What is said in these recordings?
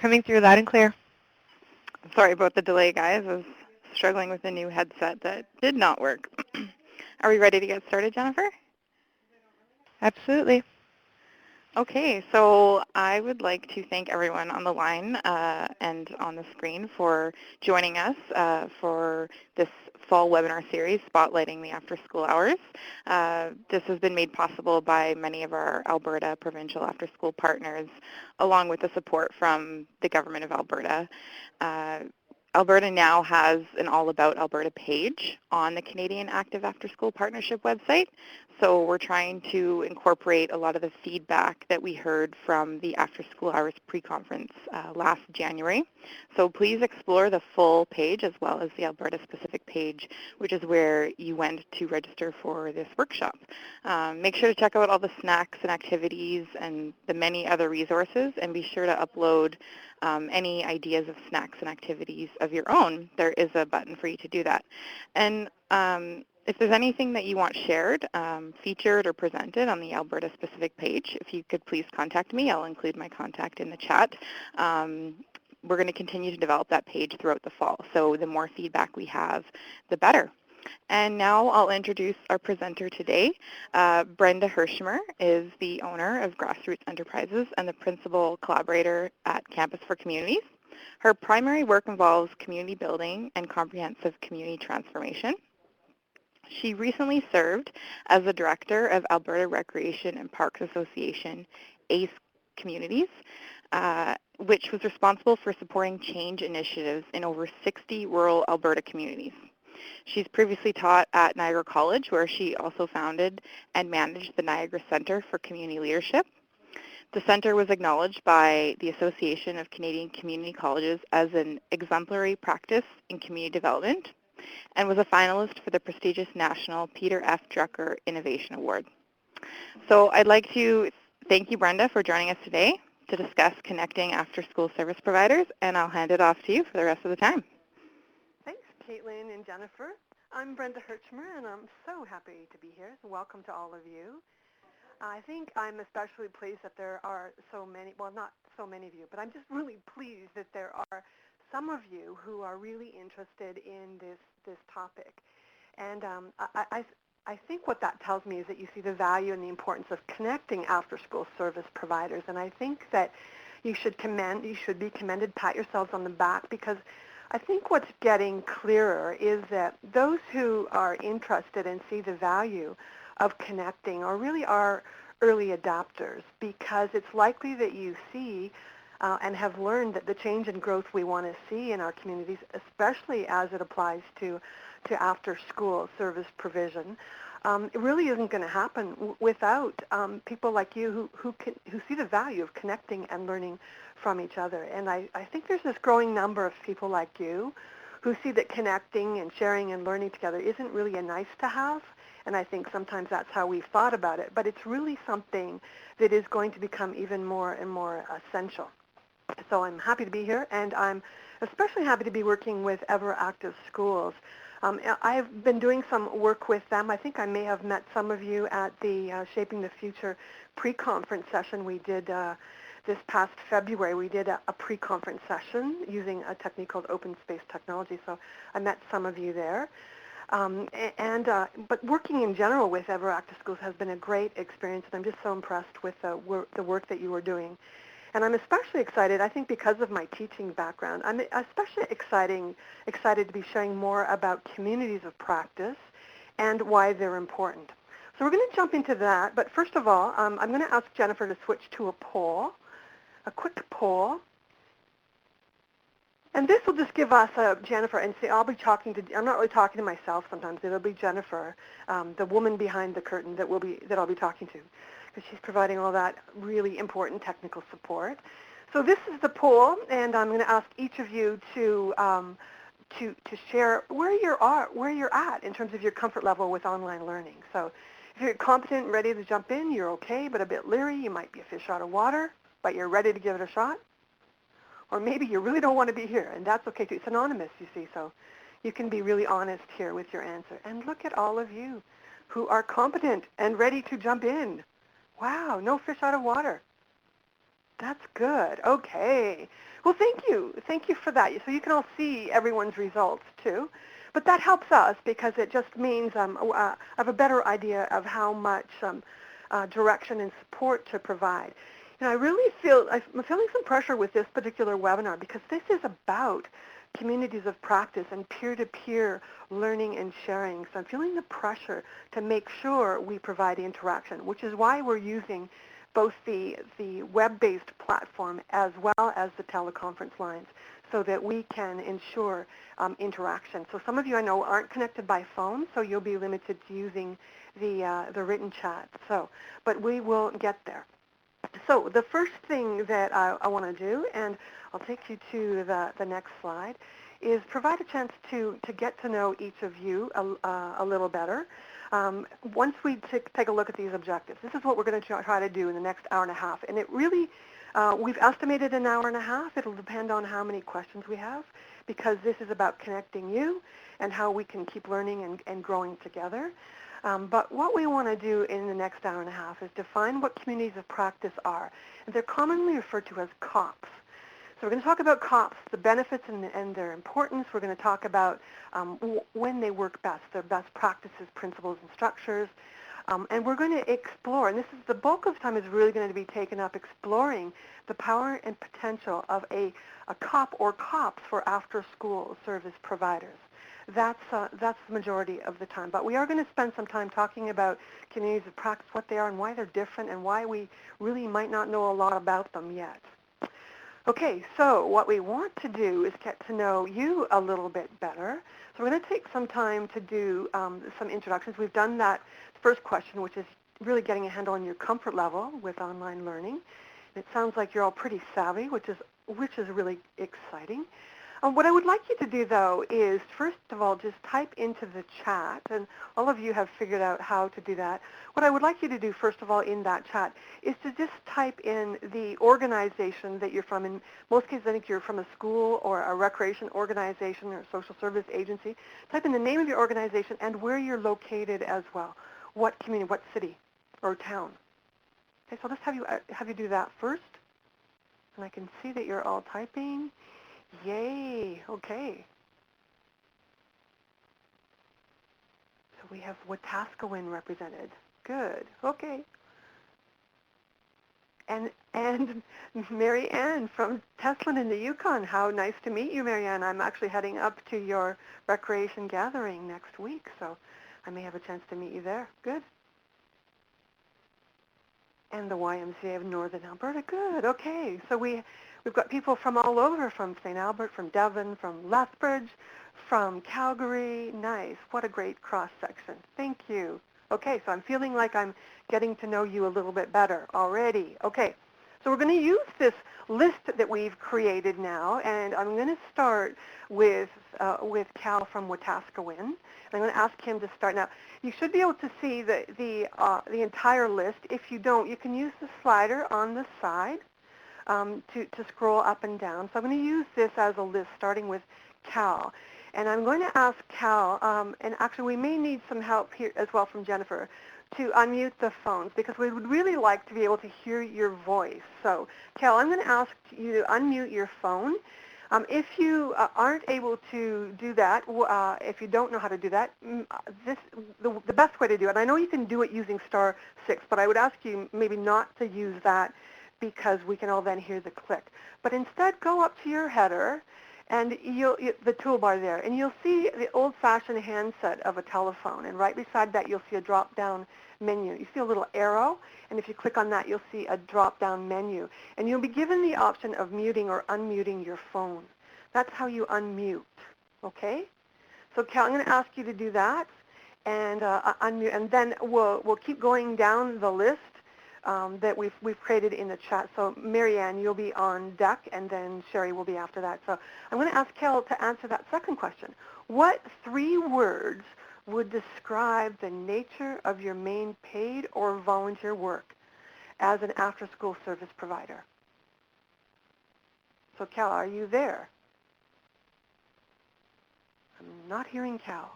Coming through loud and clear. Sorry about the delay, guys. I was struggling with a new headset that did not work. Are we ready to get started, Jennifer? Absolutely. Okay, so I would like to thank everyone on the line and on the screen for joining us for this fall webinar series, Spotlighting the After-School Hours. This has been made possible by many of our Alberta provincial after-school partners, along with the support from the Government of Alberta. Alberta now has an All About Alberta page on the Canadian Active After School Partnership website. So we're trying to incorporate a lot of the feedback that we heard from the After School Hours pre-conference last January. So please explore the full page as well as the Alberta-specific page, which is where you went to register for this workshop. Make sure to check out all the snacks and activities and the many other resources, and be sure to upload any ideas of snacks and activities of your own. There is a button for you to do that. And if there's anything that you want shared, featured, or presented on the Alberta-specific page, if you could please contact me. I'll include my contact in the chat. We're going to continue to develop that page throughout the fall, so the more feedback we have, the better. And now I'll introduce our presenter today. Brenda Hirschmer is the owner of Grassroots Enterprises and the principal collaborator at Campus for Communities. Her primary work involves community building and comprehensive community transformation. She recently served as the director of Alberta Recreation and Parks Association, ACE Communities, which was responsible for supporting change initiatives in over 60 rural Alberta communities. She's previously taught at Niagara College, where she also founded and managed the Niagara Centre for Community Leadership. The centre was acknowledged by the Association of Canadian Community Colleges as an exemplary practice in community development, and was a finalist for the prestigious National Peter F. Drucker Innovation Award. So I'd like to thank you, Brenda, for joining us today to discuss connecting after-school service providers, and I'll hand it off to you for the rest of the time. Thanks, Caitlin and Jennifer. I'm Brenda Hirschmer, and I'm so happy to be here. Welcome to all of you. I think I'm especially pleased that there are so many, well, not so many of you, but I'm just really pleased that there are some of you who are really interested in this topic. And I think what that tells me is that you see the value and the importance of connecting after-school service providers. And I think that you should be commended, pat yourselves on the back, because I think what's getting clearer is that those who are interested and see the value of connecting really are early adopters, because it's likely that you see and have learned that the change and growth we want to see in our communities, especially as it applies to after-school service provision, it really isn't going to happen without people like you who see the value of connecting and learning from each other. And I think there's this growing number of people like you who see that connecting and sharing and learning together isn't really a nice to have. And I think sometimes that's how we've thought about it. But it's really something that is going to become even more and more essential. So I'm happy to be here, and I'm especially happy to be working with Ever Active Schools. I've been doing some work with them. I think I may have met some of you at the Shaping the Future pre-conference session we did this past February. We did a pre-conference session using a technique called open space technology, so I met some of you there. But working in general with Ever Active Schools has been a great experience, and I'm just so impressed with the work that you are doing. And I'm especially excited, I think because of my teaching background, I'm especially excited to be sharing more about communities of practice and why they're important. So we're going to jump into that, but first of all, I'm going to ask Jennifer to switch to a quick poll. And this will just give us, Jennifer, and see, I'm not really talking to myself sometimes, it'll be Jennifer, the woman behind the curtain that I'll be talking to, because she's providing all that really important technical support. So this is the poll, and I'm going to ask each of you to share where you're at in terms of your comfort level with online learning. So if you're competent and ready to jump in, you're okay, but a bit leery, you might be a fish out of water, but you're ready to give it a shot. Or maybe you really don't want to be here, and that's okay too. It's anonymous, you see, so you can be really honest here with your answer. And look at all of you who are competent and ready to jump in. Wow, no fish out of water. That's good. Okay. Well, thank you. Thank you for that. So you can all see everyone's results too. But that helps us because it just means I have a better idea of how much direction and support to provide. I really feel, I'm feeling some pressure with this particular webinar because this is about communities of practice and peer-to-peer learning and sharing. So I'm feeling the pressure to make sure we provide interaction, which is why we're using both the web-based platform as well as the teleconference lines so that we can ensure interaction. So some of you I know aren't connected by phone, so you'll be limited to using the written chat. But we will get there. So the first thing that I want to do, and I'll take you to the next slide, is provide a chance to get to know each of you a little better. Once we take a look at these objectives, this is what we're going to try to do in the next hour and a half. And it really, we've estimated an hour and a half. It'll depend on how many questions we have, because this is about connecting you and how we can keep learning and growing together. But what we want to do in the next hour and a half is define what communities of practice are. And they're commonly referred to as COPs. So we're going to talk about COPs, the benefits and their importance. We're going to talk about when they work best, their best practices, principles, and structures. And we're going to explore, and this is the bulk of time is really going to be taken up exploring the power and potential of a COP or COPs for after-school service providers. That's the majority of the time. But we are going to spend some time talking about communities of practice, what they are and why they're different, and why we really might not know a lot about them yet. Okay, so what we want to do is get to know you a little bit better. So we're going to take some time to do some introductions. We've done that first question, which is really getting a handle on your comfort level with online learning. It sounds like you're all pretty savvy, which is really exciting. What I would like you to do, though, is first of all just type into the chat, and all of you have figured out how to do that. What I would like you to do, first of all, in that chat is to just type in the organization that you're from. In most cases, I think you're from a school or a recreation organization or a social service agency. Type in the name of your organization and where you're located as well. What community, what city or town. Okay, so I'll just have you do that first. And I can see that you're all typing. Yay, okay. So we have Wetaskiwin represented. Good, okay. And Mary Ann from Teslin in the Yukon. How nice to meet you, Mary Ann. I'm actually heading up to your recreation gathering next week, so I may have a chance to meet you there. Good. And the YMCA of Northern Alberta. Good, okay. So we've got people from all over, from St. Albert, from Devon, from Lethbridge, from Calgary. Nice. What a great cross-section. Thank you. Okay, so I'm feeling like I'm getting to know you a little bit better already. Okay, so we're going to use this list that we've created now, and I'm going to start with Cal from Wetaskiwin. And I'm going to ask him to start. Now, you should be able to see the entire list. If you don't, you can use the slider on the side to scroll up and down. So I'm going to use this as a list, starting with Cal. And I'm going to ask Cal, and actually we may need some help here as well from Jennifer, to unmute the phones because we would really like to be able to hear your voice. So Cal, I'm going to ask you to unmute your phone. If you aren't able to do that, if you don't know how to do that, the best way to do it, and I know you can do it using *6, but I would ask you maybe not to use that because we can all then hear the click. But instead, go up to your header and the toolbar there, and you'll see the old-fashioned handset of a telephone, and right beside that you'll see a drop-down menu. You see a little arrow, and if you click on that, you'll see a drop-down menu, and you'll be given the option of muting or unmuting your phone. That's how you unmute, okay? So Cal, I'm going to ask you to do that, and unmute, and then we'll keep going down the list that we've created in the chat. So Marianne, you'll be on deck, and then Sherry will be after that. So I'm going to ask Cal to answer that second question. What 3 words would describe the nature of your main paid or volunteer work as an after-school service provider? So Cal, are you there? I'm not hearing Cal.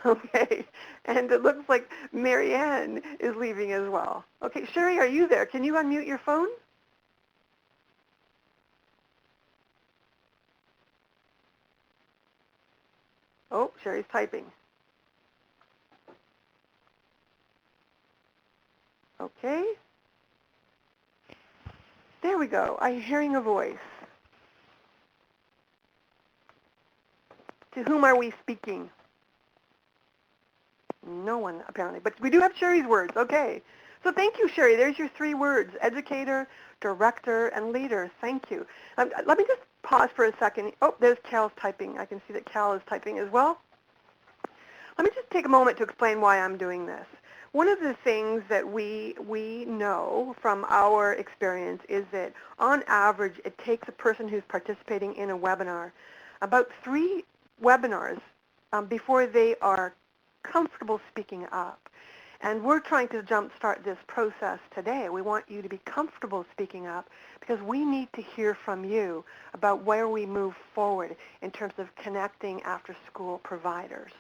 Okay. And it looks like Marianne is leaving as well. Okay, Sherry, are you there? Can you unmute your phone? Oh, Sherry's typing. Okay. There we go. I'm hearing a voice. To whom are we speaking? No one, apparently. But we do have Sherry's words. Okay. So thank you, Sherry. There's your 3 words: educator, director, and leader. Thank you. Let me just pause for a second. Oh, there's Cal's typing. I can see that Cal is typing as well. Let me just take a moment to explain why I'm doing this. One of the things that we know from our experience is that on average it takes a person who's participating in a webinar about 3 webinars before they are comfortable speaking up. And we're trying to jumpstart this process today. We want you to be comfortable speaking up because we need to hear from you about where we move forward in terms of connecting after-school providers.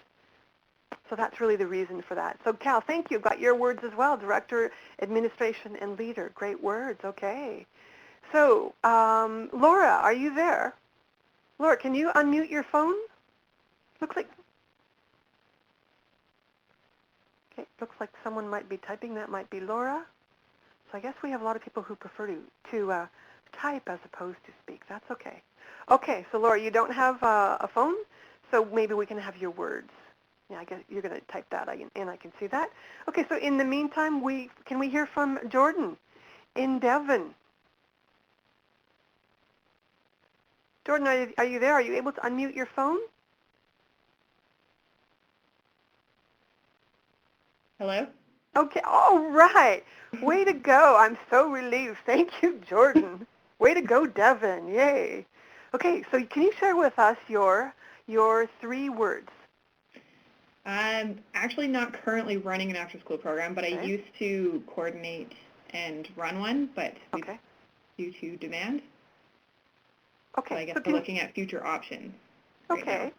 So that's really the reason for that. So Cal, thank you. Got your words as well. Director, administration, and leader. Great words. Okay. So Laura, are you there? Laura, can you unmute your phone? Looks like someone might be typing. That might be Laura. So I guess we have a lot of people who prefer to type as opposed to speak. That's okay. Okay, so Laura, you don't have a phone, so maybe we can have your words. Yeah, I guess you're going to type that, and I can see that. Okay, so in the meantime, can we hear from Jordan in Devon? Jordan, are you there? Are you able to unmute your phone? Hello? Okay, all right. Way to go. I'm so relieved. Thank you, Jordan. Way to go, Devon. Yay. Okay, so can you share with us your 3 words? I'm actually not currently running an after-school program, but I Okay. used to coordinate and run one, but Okay. due to demand. Okay. So I guess So we're looking at future options right now.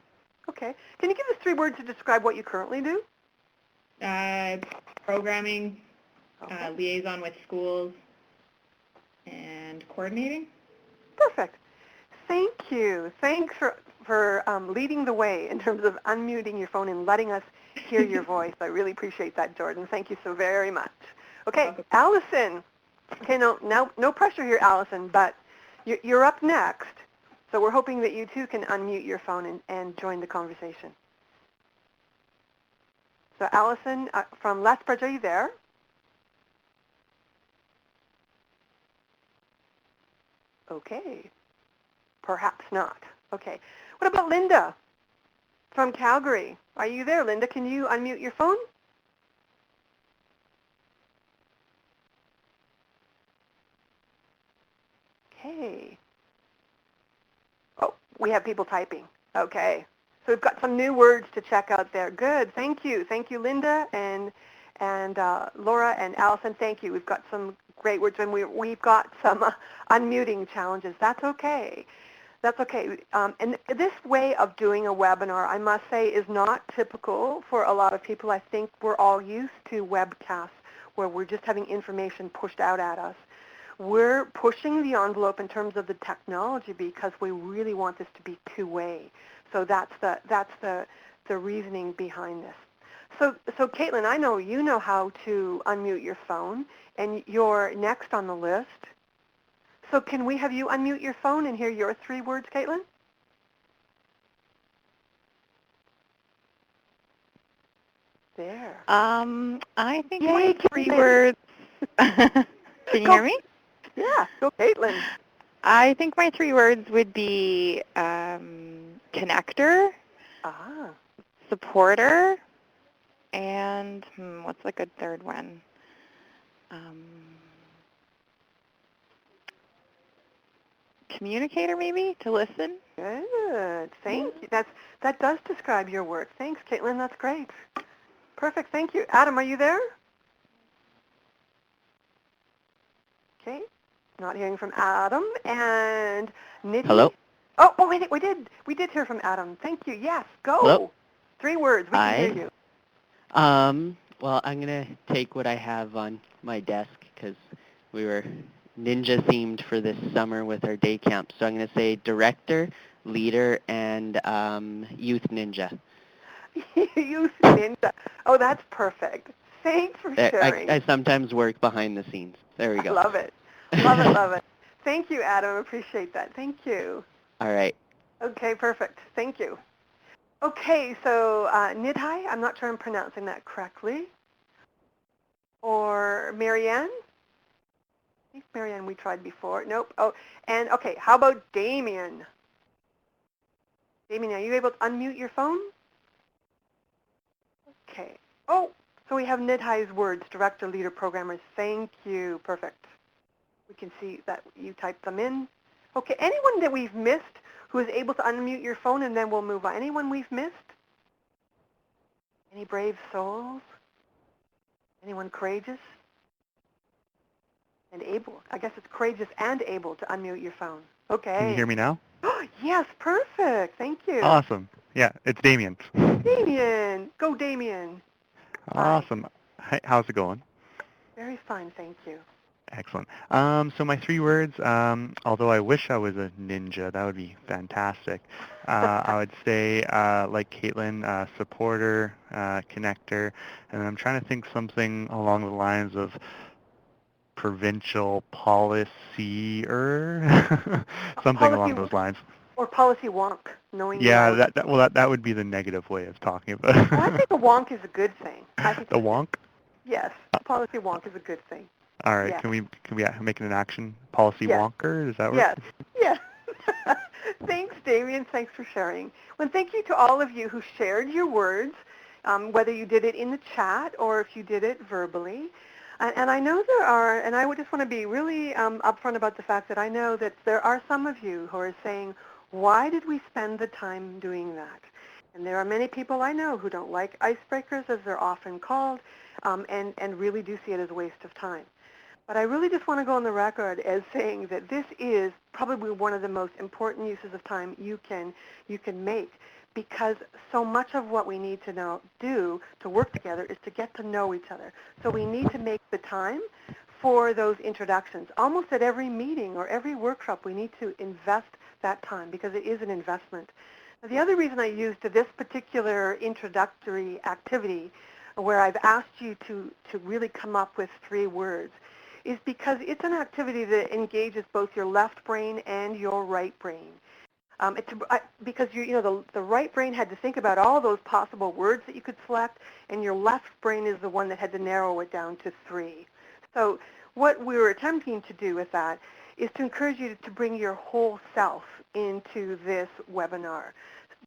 Okay. Can you give us 3 words to describe what you currently do? Programming, Okay. liaison with schools, and coordinating. Perfect. Thank you. Thanks for leading the way in terms of unmuting your phone and letting us hear your voice. I really appreciate that, Jordan. Thank you so very much. Okay, Welcome. Allison. Okay, no pressure here, Allison, but you're up next. So we're hoping that you too can unmute your phone and join the conversation. So Allison from Lethbridge, are you there? Okay. Perhaps not. Okay. What about Linda from Calgary? Are you there, Linda? Can you unmute your phone? Okay. Oh, we have people typing. Okay. So we've got some new words to check out there. Good. Thank you. Thank you, Linda and Laura and Allison. Thank you. We've got some great words, and we've got some unmuting challenges. That's okay. That's okay. And this way of doing a webinar, I must say, is not typical for a lot of people. I think we're all used to webcasts where we're just having information pushed out at us. We're pushing the envelope in terms of the technology because we really want this to be two-way. So that's the reasoning behind this. So Caitlin, I know you know how to unmute your phone, and you're next on the list. So can we have you unmute your phone and hear your 3 words, Caitlin? There. I think Yay, my 3 Caitlin. words. Can you Go. hear me? Yeah, go Caitlin. I think my 3 words would be connector, Ah. supporter, and what's a good third one? Communicator, maybe, to listen. Good. Yeah. Thank you. That does describe your work. Thanks, Caitlin. That's great. Perfect. Thank you. Adam, are you there? Okay. Not hearing from Adam. And Nidhi? Hello? Oh, wait, we did hear from Adam. Thank you. Yes, Hello? go. 3 words. We can hear Hi. you. Well, I'm going to take what I have on my desk because we were ninja themed for this summer with our day camp. So I'm going to say director, leader, and youth ninja. Youth ninja. Oh, that's perfect. Thanks for I, sharing. I sometimes work behind the scenes. There we I go. love it. Love it, love it. Thank you, Adam. Appreciate that. Thank you. All right. Okay, perfect. Thank you. Okay, so Nidhai, I'm not sure I'm pronouncing that correctly. Or Marianne? I think Marianne we tried before. Nope. Oh, and okay, how about Damien? Damien, are you able to unmute your phone? Okay. Oh, so we have Nidhai's words, director, leader, programmers. Thank you. Perfect. We can see that you typed them in. Okay, anyone that we've missed who is able to unmute your phone, and then we'll move on. Anyone we've missed? Any brave souls? Anyone courageous and able? I guess it's courageous and able to unmute your phone. Can you Okay. hear me now? Yes, perfect. Thank you. Awesome. Yeah, it's Damien. Damien. Go, Damien. Hi. Awesome. Hi, how's it going? Very fine, thank you. Excellent. So my 3 words, although I wish I was a ninja, that would be fantastic. I would say, like Caitlin, supporter, connector, and I'm trying to think something along the lines of provincial policy-er, something Policy along those lines. or policy wonk, knowing your Yeah, out. that would be the negative way of talking about Oh, I think a wonk is a good thing. I think the wonk. yes, policy wonk is a good thing. All right, Yeah. can we make it an action? Policy Yes. wonker, does that work? Yes. Yes. Thanks, Damien. Thanks for sharing. Well, thank you to all of you who shared your words, whether you did it in the chat or if you did it verbally. And I know there are, and I would just want to be really upfront about the fact that I know that there are some of you who are saying, why did we spend the time doing that? And there are many people I know who don't like icebreakers, as they're often called, and really do see it as a waste of time. But I really just want to go on the record as saying that this is probably one of the most important uses of time you can make, because so much of what we need to do to work together is to get to know each other. So we need to make the time for those introductions. Almost at every meeting or every workshop, we need to invest that time because it is an investment. Now, the other reason I used this particular introductory activity, where I've asked you to really come up with 3 words, is because it's an activity that engages both your left brain and your right brain. Because the right brain had to think about all those possible words that you could select, and your left brain is the one that had to narrow it down to 3. So what we were attempting to do with that is to encourage you to bring your whole self into this webinar.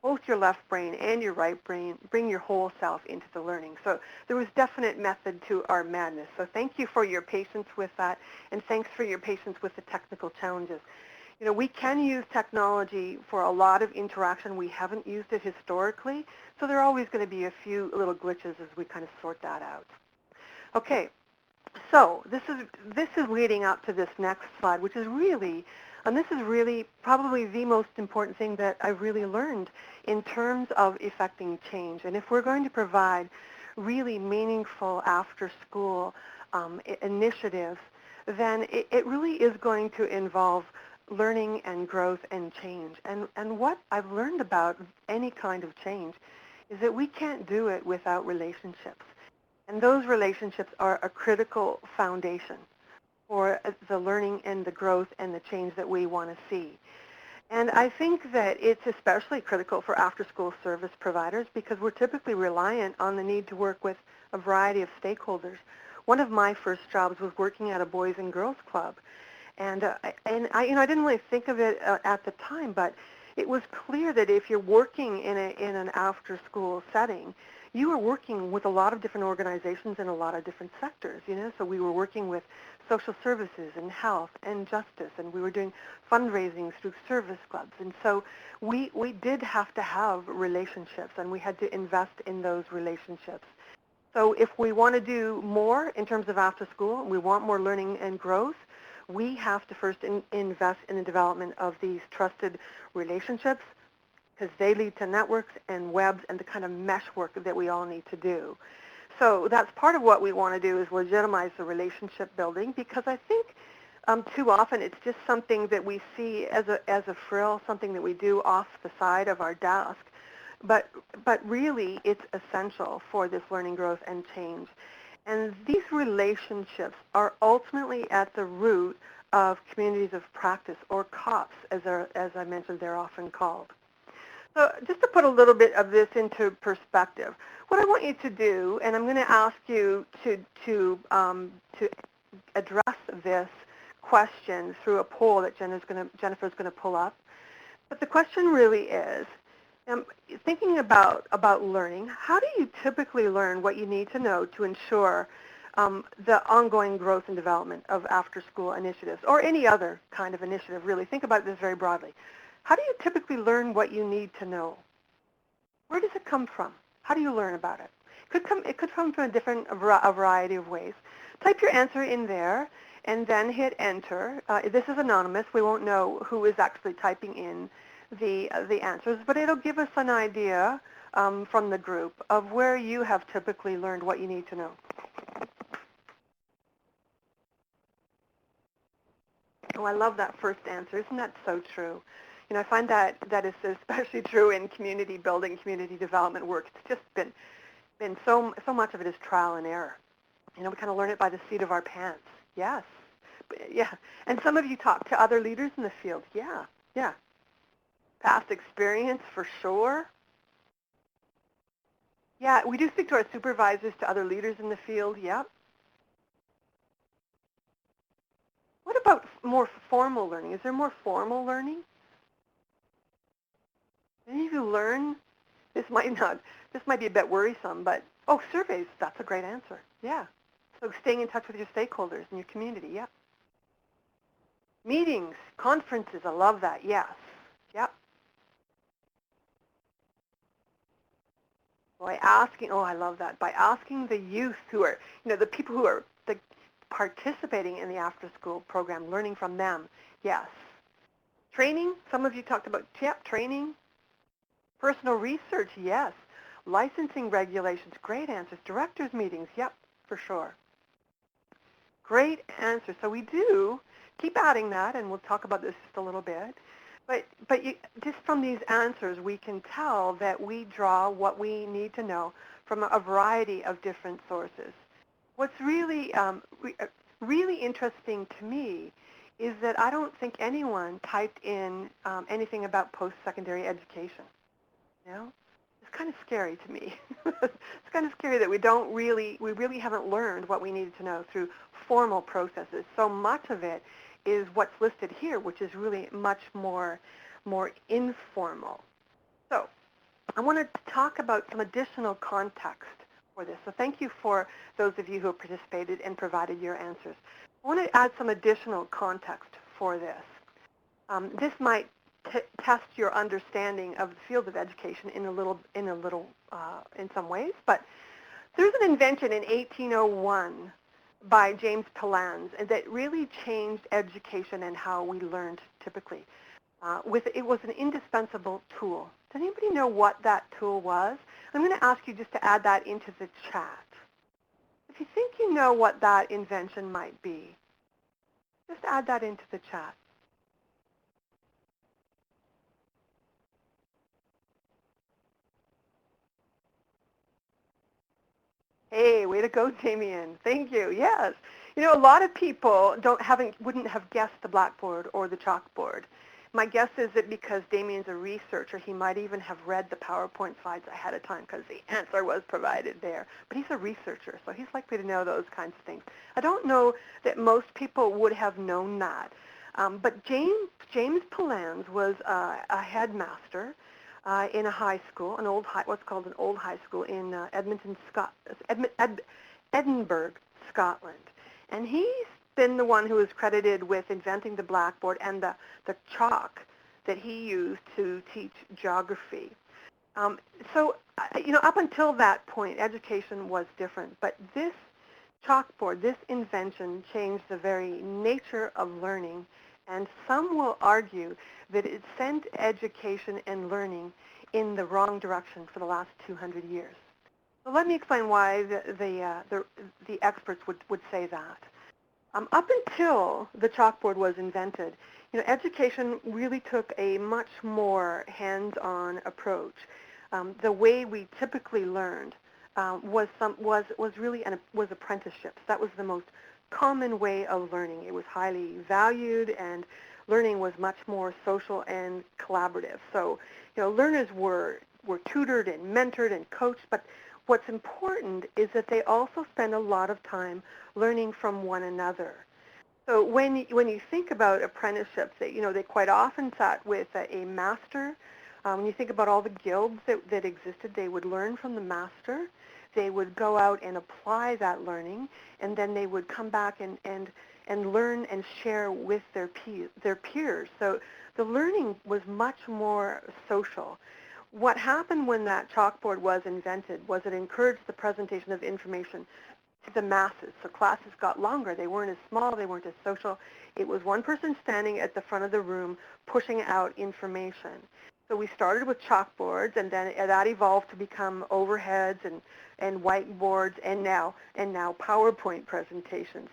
Both your left brain and your right brain, bring your whole self into the learning. So there was definite method to our madness. So thank you for your patience with that, and thanks for your patience with the technical challenges. You know, we can use technology for a lot of interaction. We haven't used it historically, so there are always going to be a few little glitches as we kind of sort that out. Okay, so this is leading up to this next slide, which is really, and this is really probably the most important thing that I've really learned in terms of effecting change. And if we're going to provide really meaningful after-school initiatives, then it really is going to involve learning and growth and change. And what I've learned about any kind of change is that we can't do it without relationships. And those relationships are a critical foundation for the learning and the growth and the change that we want to see. And I think that it's especially critical for after-school service providers because we're typically reliant on the need to work with a variety of stakeholders. One of my first jobs was working at a Boys and Girls Club. And I didn't really think of it at the time, but it was clear that if you're working in an after-school setting, you are working with a lot of different organizations in a lot of different sectors, So we were working with social services and health and justice, and we were doing fundraising through service clubs. And so we did have to have relationships, and we had to invest in those relationships. So if we want to do more in terms of after school, we want more learning and growth, we have to first invest in the development of these trusted relationships because they lead to networks and webs and the kind of mesh work that we all need to do. So that's part of what we want to do is legitimize the relationship building, because I think too often it's just something that we see as a frill, something that we do off the side of our desk. But really, it's essential for this learning growth and change. And these relationships are ultimately at the root of communities of practice, or COPs, as I mentioned, they're often called. So just to put a little bit of this into perspective, what I want you to do, and I'm going to ask you to address this question through a poll that Jennifer's going to pull up. But the question really is, thinking about learning, how do you typically learn what you need to know to ensure the ongoing growth and development of after-school initiatives, or any other kind of initiative, really? Think about this very broadly. How do you typically learn what you need to know? Where does it come from? How do you learn about it? It could come from a variety of ways. Type your answer in there and then hit enter. This is anonymous. We won't know who is actually typing in the answers, but it'll give us an idea from the group of where you have typically learned what you need to know. Oh, I love that first answer. Isn't that so true? You know, I find that is especially true in community building, community development work. It's just been so much of it is trial and error. You know, we kind of learn it by the seat of our pants. Yes. Yeah. And some of you talk to other leaders in the field. Yeah. Yeah. Past experience for sure. Yeah, we do speak to our supervisors, to other leaders in the field. Yep. What about more formal learning? Is there more formal learning? Any of you learn? This might be a bit worrisome, but, oh, surveys, that's a great answer. Yeah. So staying in touch with your stakeholders in your community, yeah. Meetings, conferences, I love that, yes. Yep. By asking, oh, I love that, by asking the youth who are, the people who are participating in the after-school program, learning from them, yes. Training, some of you talked about, yep, training. Personal research, yes. Licensing regulations, great answers. Directors meetings, yep, for sure. Great answer. So we do keep adding that, and we'll talk about this just a little bit. But just from these answers, we can tell that we draw what we need to know from a variety of different sources. What's really, really interesting to me is that I don't think anyone typed in anything about post-secondary education. You know? It's kind of scary to me. It's kind of scary that we really haven't learned what we needed to know through formal processes. So much of it is what's listed here, which is really much more informal. So I want to talk about some additional context for this. So thank you for those of you who have participated and provided your answers. I want to add some additional context for this. This might test your understanding of the field of education in some ways, but there's an invention in 1801 by James Palans that really changed education and how we learned typically. It was an indispensable tool. Does anybody know what that tool was? I'm going to ask you just to add that into the chat. If you think you know what that invention might be, just add that into the chat. Hey, way to go, Damien. Thank you. Yes. You know, a lot of people wouldn't have guessed the blackboard or the chalkboard. My guess is that because Damien's a researcher, he might even have read the PowerPoint slides ahead of time because the answer was provided there. But he's a researcher, so he's likely to know those kinds of things. I don't know that most people would have known that. But James Palans was a headmaster in a high school, what's called an old high school in Edinburgh, Scotland. And he's been the one who is credited with inventing the blackboard and the chalk that he used to teach geography. So, up until that point, education was different. But this chalkboard, this invention, changed the very nature of learning And some will argue that it sent education and learning in the wrong direction for the last 200 years. So let me explain why the experts would say that. Up until the chalkboard was invented, education really took a much more hands-on approach. The way we typically learned was really was apprenticeships. That was the most common way of learning. It was highly valued, and learning was much more social and collaborative. So, learners were tutored and mentored and coached, but what's important is that they also spend a lot of time learning from one another. So when you think about apprenticeships, they quite often sat with a master. When you think about all the guilds that existed, they would learn from the master. They would go out and apply that learning, and then they would come back and learn and share with their peers. So the learning was much more social. What happened when that chalkboard was invented was it encouraged the presentation of information to the masses. So classes got longer. They weren't as small. They weren't as social. It was one person standing at the front of the room pushing out information. So we started with chalkboards, and then that evolved to become overheads and whiteboards, and now PowerPoint presentations.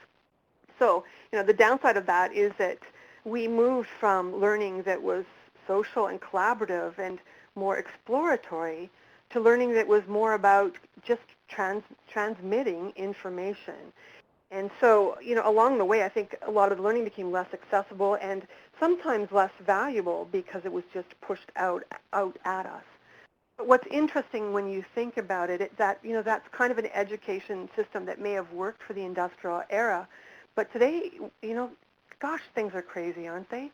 So, the downside of that is that we moved from learning that was social and collaborative and more exploratory to learning that was more about just transmitting information. And so, along the way, I think a lot of the learning became less accessible and sometimes less valuable because it was just pushed out at us. But what's interesting when you think about it, that's kind of an education system that may have worked for the industrial era, but today, gosh, things are crazy, aren't they?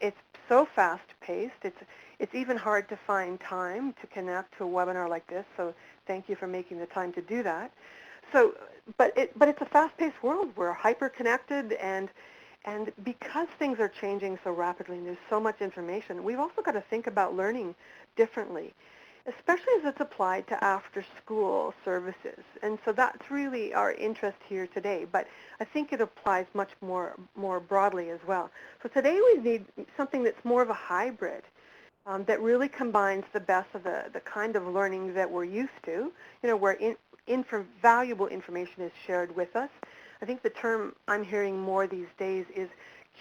It's so fast-paced. It's even hard to find time to connect to a webinar like this. So thank you for making the time to do that. So, but it's a fast-paced world. We're hyper-connected, and because things are changing so rapidly and there's so much information, we've also got to think about learning differently, especially as it's applied to after-school services. And so that's really our interest here today, but I think it applies much more broadly as well. So today we need something that's more of a hybrid, that really combines the best of the kind of learning that we're used to, where valuable information is shared with us. I think the term I'm hearing more these days is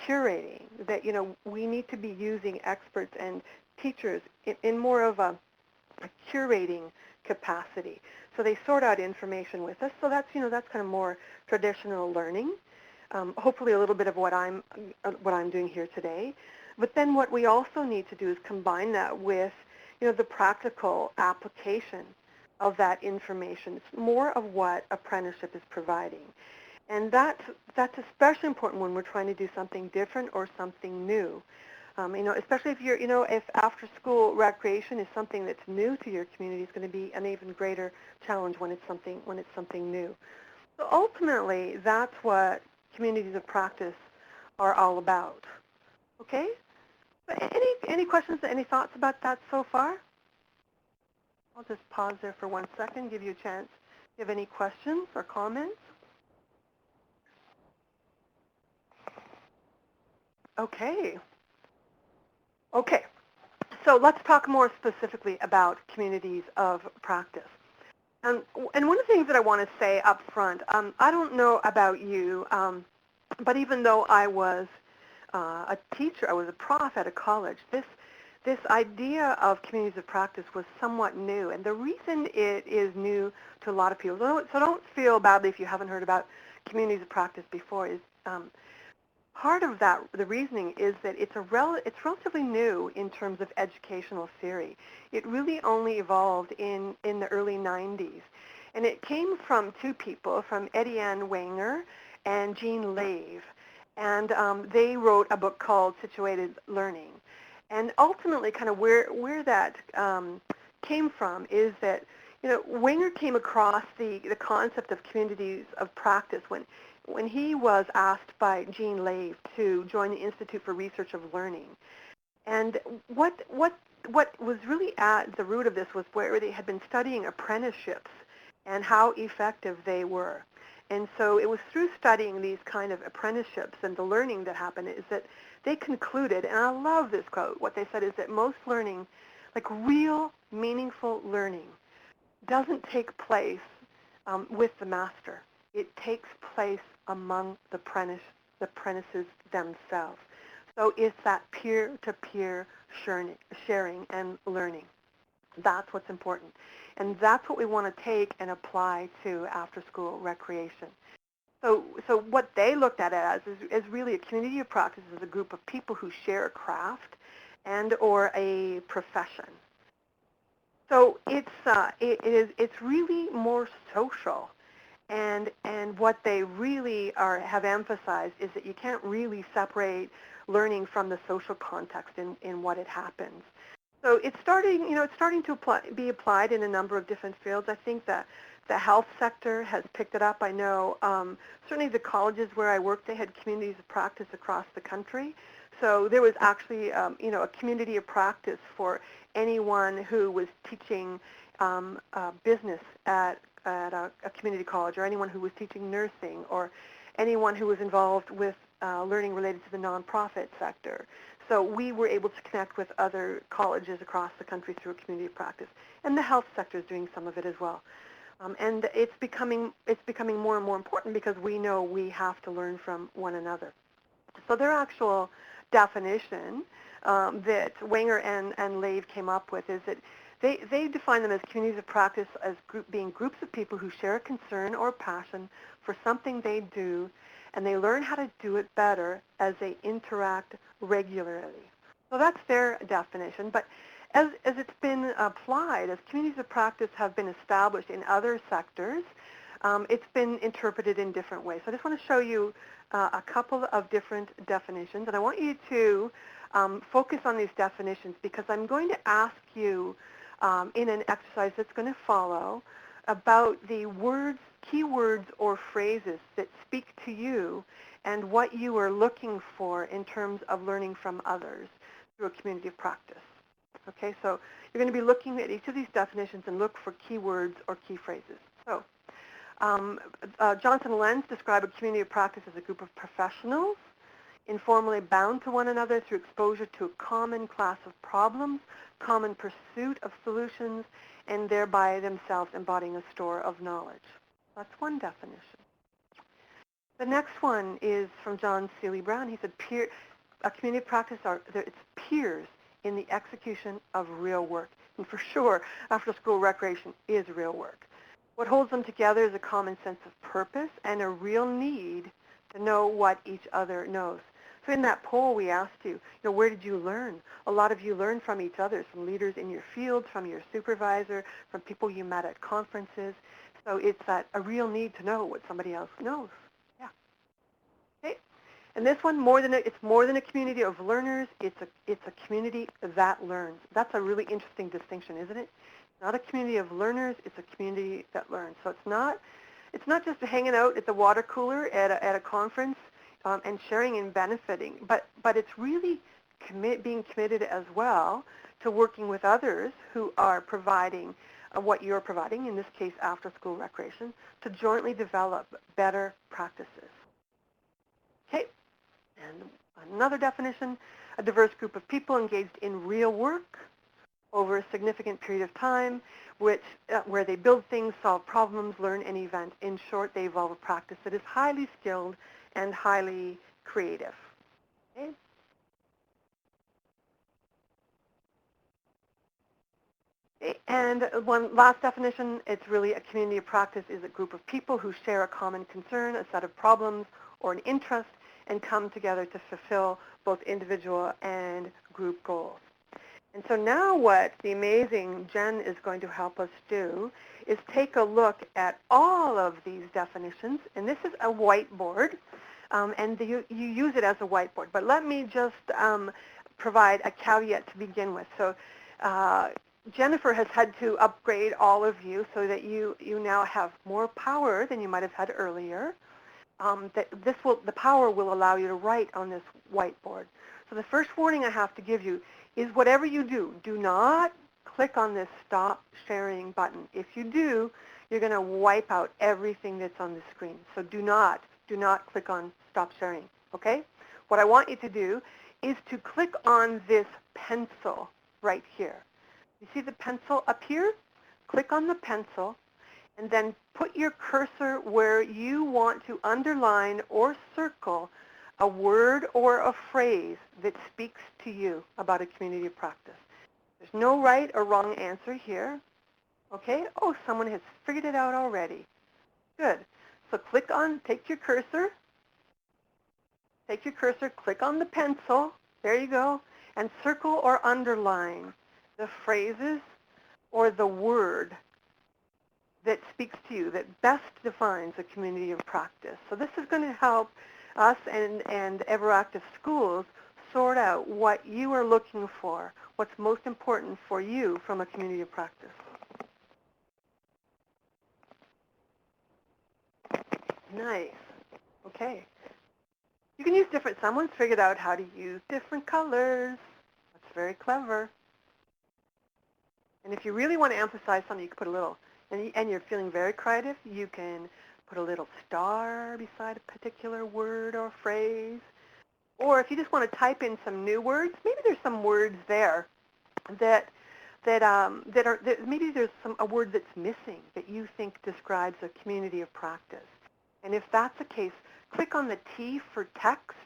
curating, that, we need to be using experts and teachers in more of a curating capacity. So they sort out information with us. So that's kind of more traditional learning. Hopefully a little bit of what I'm doing here today. But then what we also need to do is combine that with, the practical application of that information. It's more of what apprenticeship is providing. And that's especially important when we're trying to do something different or something new. Especially if if after-school recreation is something that's new to your community, it's going to be an even greater challenge when it's something new. So ultimately, that's what communities of practice are all about. Okay? Any questions, any thoughts about that so far? I'll just pause there for 1 second, give you a chance. If you have any questions or comments? Okay. Okay. So let's talk more specifically about communities of practice. And one of the things that I want to say up front, I don't know about you, but even though I was a teacher, I was a prof at a college, this idea of communities of practice was somewhat new. And the reason it is new to a lot of people, so don't feel badly if you haven't heard about communities of practice before, is part of that, the reasoning is that it's relatively new in terms of educational theory. It really only evolved in the early 90s. And it came from two people, from Etienne Wenger and Jean Lave. And they wrote a book called Situated Learning. And ultimately, kind of where that came from is that, Wenger came across the concept of communities of practice when he was asked by Jean Lave to join the Institute for Research of Learning. And what was really at the root of this was where they had been studying apprenticeships and how effective they were. And so it was through studying these kind of apprenticeships and the learning that happened is that they concluded, and I love this quote, what they said is that most learning, like real meaningful learning, doesn't take place with the master. It takes place among the apprentices themselves. So it's that peer-to-peer sharing and learning. That's what's important. And that's what we want to take and apply to after-school recreation. So what they looked at it as is really a community of practice as a group of people who share a craft and or a profession. So it's really more social, and what they really have emphasized is that you can't really separate learning from the social context in what it happens. So it's starting to be applied in a number of different fields. I think that the health sector has picked it up. I know certainly the colleges where I worked, they had communities of practice across the country. So there was actually a community of practice for anyone who was teaching business at a community college, or anyone who was teaching nursing, or anyone who was involved with learning related to the nonprofit sector. So we were able to connect with other colleges across the country through a community of practice. And the health sector is doing some of it as well. And it's becoming more and more important because we know we have to learn from one another. So their actual definition that Wenger and Lave came up with is that they define them as communities of practice as being groups of people who share a concern or passion for something they do, and they learn how to do it better as they interact regularly. So that's their definition. But as it's been applied, as communities of practice have been established in other sectors, it's been interpreted in different ways. So I just want to show you a couple of different definitions, and I want you to focus on these definitions because I'm going to ask you in an exercise that's going to follow about the words, keywords, or phrases that speak to you and what you are looking for in terms of learning from others through a community of practice. Okay, so you're going to be looking at each of these definitions and look for keywords or key phrases. So Johnson and Lenz describe a community of practice as a group of professionals informally bound to one another through exposure to a common class of problems, common pursuit of solutions, and thereby themselves embodying a store of knowledge. That's one definition. The next one is from John Seely Brown. He said, a community of practice it's peers in the execution of real work. And for sure, after-school recreation is real work. What holds them together is a common sense of purpose and a real need to know what each other knows. So in that poll, we asked you, where did you learn? A lot of you learned from each other, from leaders in your field, from your supervisor, from people you met at conferences. So it's a real need to know what somebody else knows. Yeah. Okay. And this one, it's more than a community of learners. It's a community that learns. That's a really interesting distinction, isn't it? It's not a community of learners. It's a community that learns. So it's not just hanging out at the water cooler at a conference and sharing and benefiting, but it's really being committed as well to working with others who are providing what you're providing, in this case after-school recreation, to jointly develop better practices. Okay, and another definition, a diverse group of people engaged in real work over a significant period of time, where they build things, solve problems, learn an event. In short, they evolve a practice that is highly skilled and highly creative. Okay? And one last definition, it's really a community of practice is a group of people who share a common concern, a set of problems, or an interest, and come together to fulfill both individual and group goals. And so now what the amazing Jen is going to help us do is take a look at all of these definitions. And this is a whiteboard, and you use it as a whiteboard. But let me just provide a caveat to begin with. So Jennifer has had to upgrade all of you so that you now have more power than you might have had earlier. The power will allow you to write on this whiteboard. So the first warning I have to give you is whatever you do, do not click on this stop sharing button. If you do, you're going to wipe out everything that's on the screen. So do not click on stop sharing, okay? What I want you to do is to click on this pencil right here. You see the pencil up here? Click on the pencil and then put your cursor where you want to underline or circle a word or a phrase that speaks to you about a community of practice. There's no right or wrong answer here. Okay? Oh, someone has figured it out already. Good. So take your cursor, click on the pencil, there you go, and circle or underline the phrases or the word that speaks to you, that best defines a community of practice. So this is going to help us and Everactive Schools sort out what you are looking for, what's most important for you from a community of practice. Nice. Okay. You can use someone's figured out how to use different colors. That's very clever. And if you really want to emphasize something, you can put a little, and you're feeling very creative, you can put a little star beside a particular word or phrase. Or if you just want to type in some new words, maybe there's some words there that maybe there's a word that's missing that you think describes a community of practice. And if that's the case, click on the T for text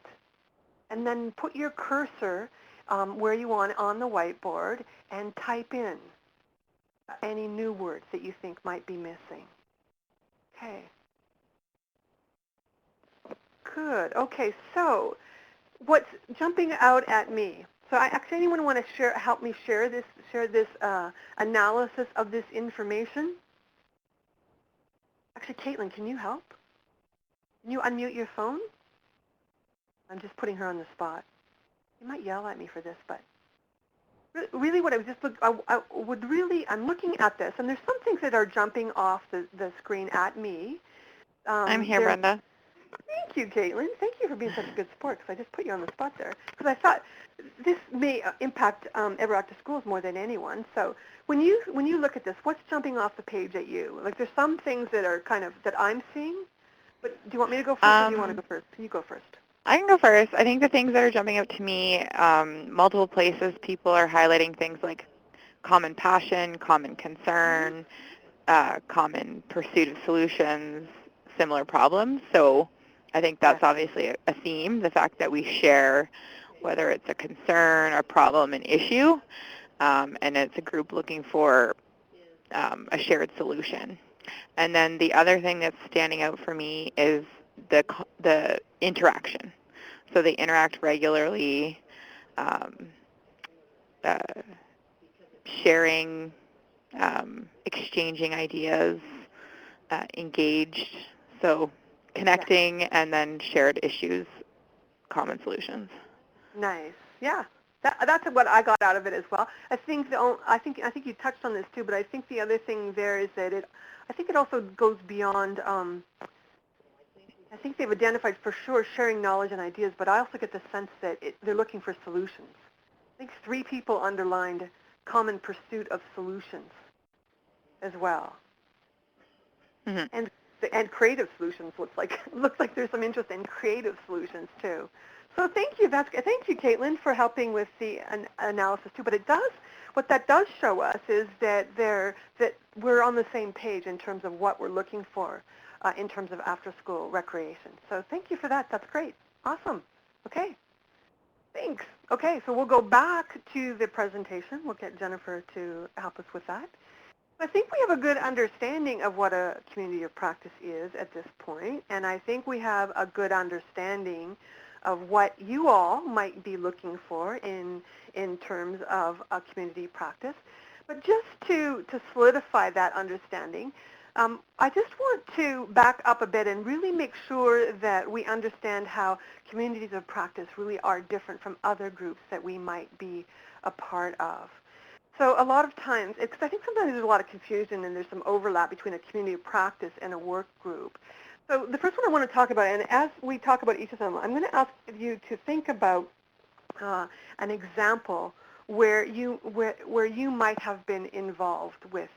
and then put your cursor where you want on the whiteboard and type in any new words that you think might be missing. Okay. Good. Okay, so what's jumping out at me? So actually, anyone want to help me share this analysis of this information? Actually, Caitlin, can you help? Can you unmute your phone? I'm just putting her on the spot. You might yell at me for this, but really what I was just I'm looking at this, and there's some things that are jumping off the screen at me. I'm here, Brenda. Thank you, Caitlin. Thank you for being such a good sport, because I just put you on the spot there. Because I thought this may impact Everactive Schools more than anyone. So when you look at this, what's jumping off the page at you? Like there's some things that are that I'm seeing, but do you want me to go first or do you want to go first? You go first. I can go first. I think the things that are jumping out to me, multiple places, people are highlighting things like common passion, common concern, common pursuit of solutions, similar problems. So I think that's obviously a theme, the fact that we share whether it's a concern, a problem, an issue, and it's a group looking for a shared solution. And then the other thing that's standing out for me is the interaction. So they interact regularly, uh, sharing, exchanging ideas, engaged. So connecting and then shared issues, common solutions. Nice. Yeah. That's what I got out of it as well. I think you touched on this too, but I think the other thing there is that I think it also goes beyond. I think they've identified for sure sharing knowledge and ideas, but I also get the sense that they're looking for solutions. I think 3 people underlined common pursuit of solutions as well, and creative solutions looks like there's some interest in creative solutions too. So thank you, Caitlin, for helping with the analysis too. But what that does show us is that we're on the same page in terms of what we're looking for in terms of after-school recreation. So thank you for that. That's great. Awesome. Okay. Thanks. Okay, so we'll go back to the presentation. We'll get Jennifer to help us with that. I think we have a good understanding of what a community of practice is at this point, and I think we have a good understanding of what you all might be looking for in terms of a community practice. But just to solidify that understanding, I just want to back up a bit and really make sure that we understand how communities of practice really are different from other groups that we might be a part of. So a lot of times, because I think sometimes there's a lot of confusion and there's some overlap between a community of practice and a work group. So the first one I want to talk about, and as we talk about each of them, I'm going to ask you to think about an example where you might have been involved with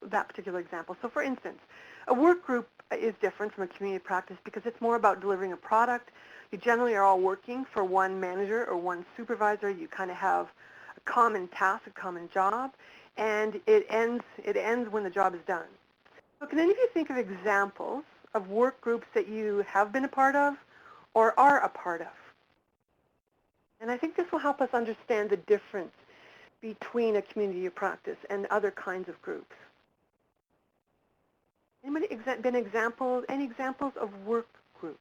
that particular example. So for instance, a work group is different from a community practice because it's more about delivering a product. You generally are all working for one manager or one supervisor. You kind of have a common task, a common job, and it ends when the job is done. So can any of you think of examples of work groups that you have been a part of or are a part of? And I think this will help us understand the difference between a community of practice and other kinds of groups. Anybody been any examples of work groups,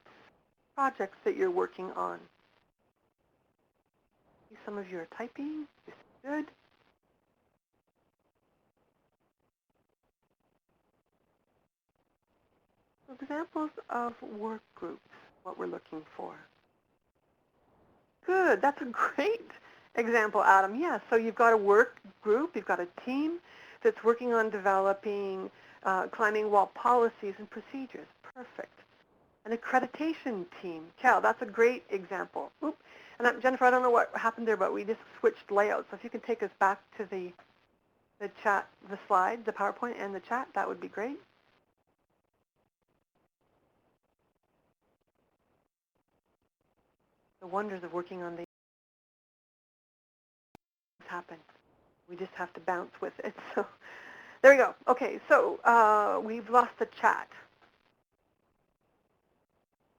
projects that you're working on? Some of you are typing. This is good. So examples of work groups, what we're looking for. Good. That's a great example, Adam. Yeah, so you've got a work group, you've got a team that's working on developing climbing wall policies and procedures. Perfect. An accreditation team. Cal, that's a great example. Oop. And Jennifer, I don't know what happened there, but we just switched layouts. So if you can take us back to the chat, the slide, the PowerPoint and the chat, that would be great. The wonders of working on these happen. We just have to bounce with it. So there we go. Okay, so we've lost the chat.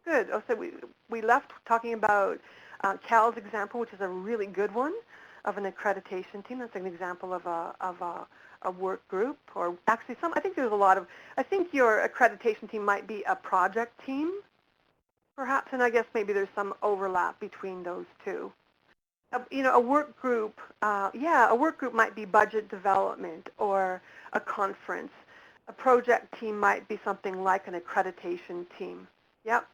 Good. Oh, so we left talking about Cal's example, which is a really good one of an accreditation team. That's an example of a work group, or actually I think there's a lot of, I think your accreditation team might be a project team, perhaps, and I guess maybe there's some overlap between those two. A work group, a work group might be budget development or a conference. A project team might be something like an accreditation team. Yep,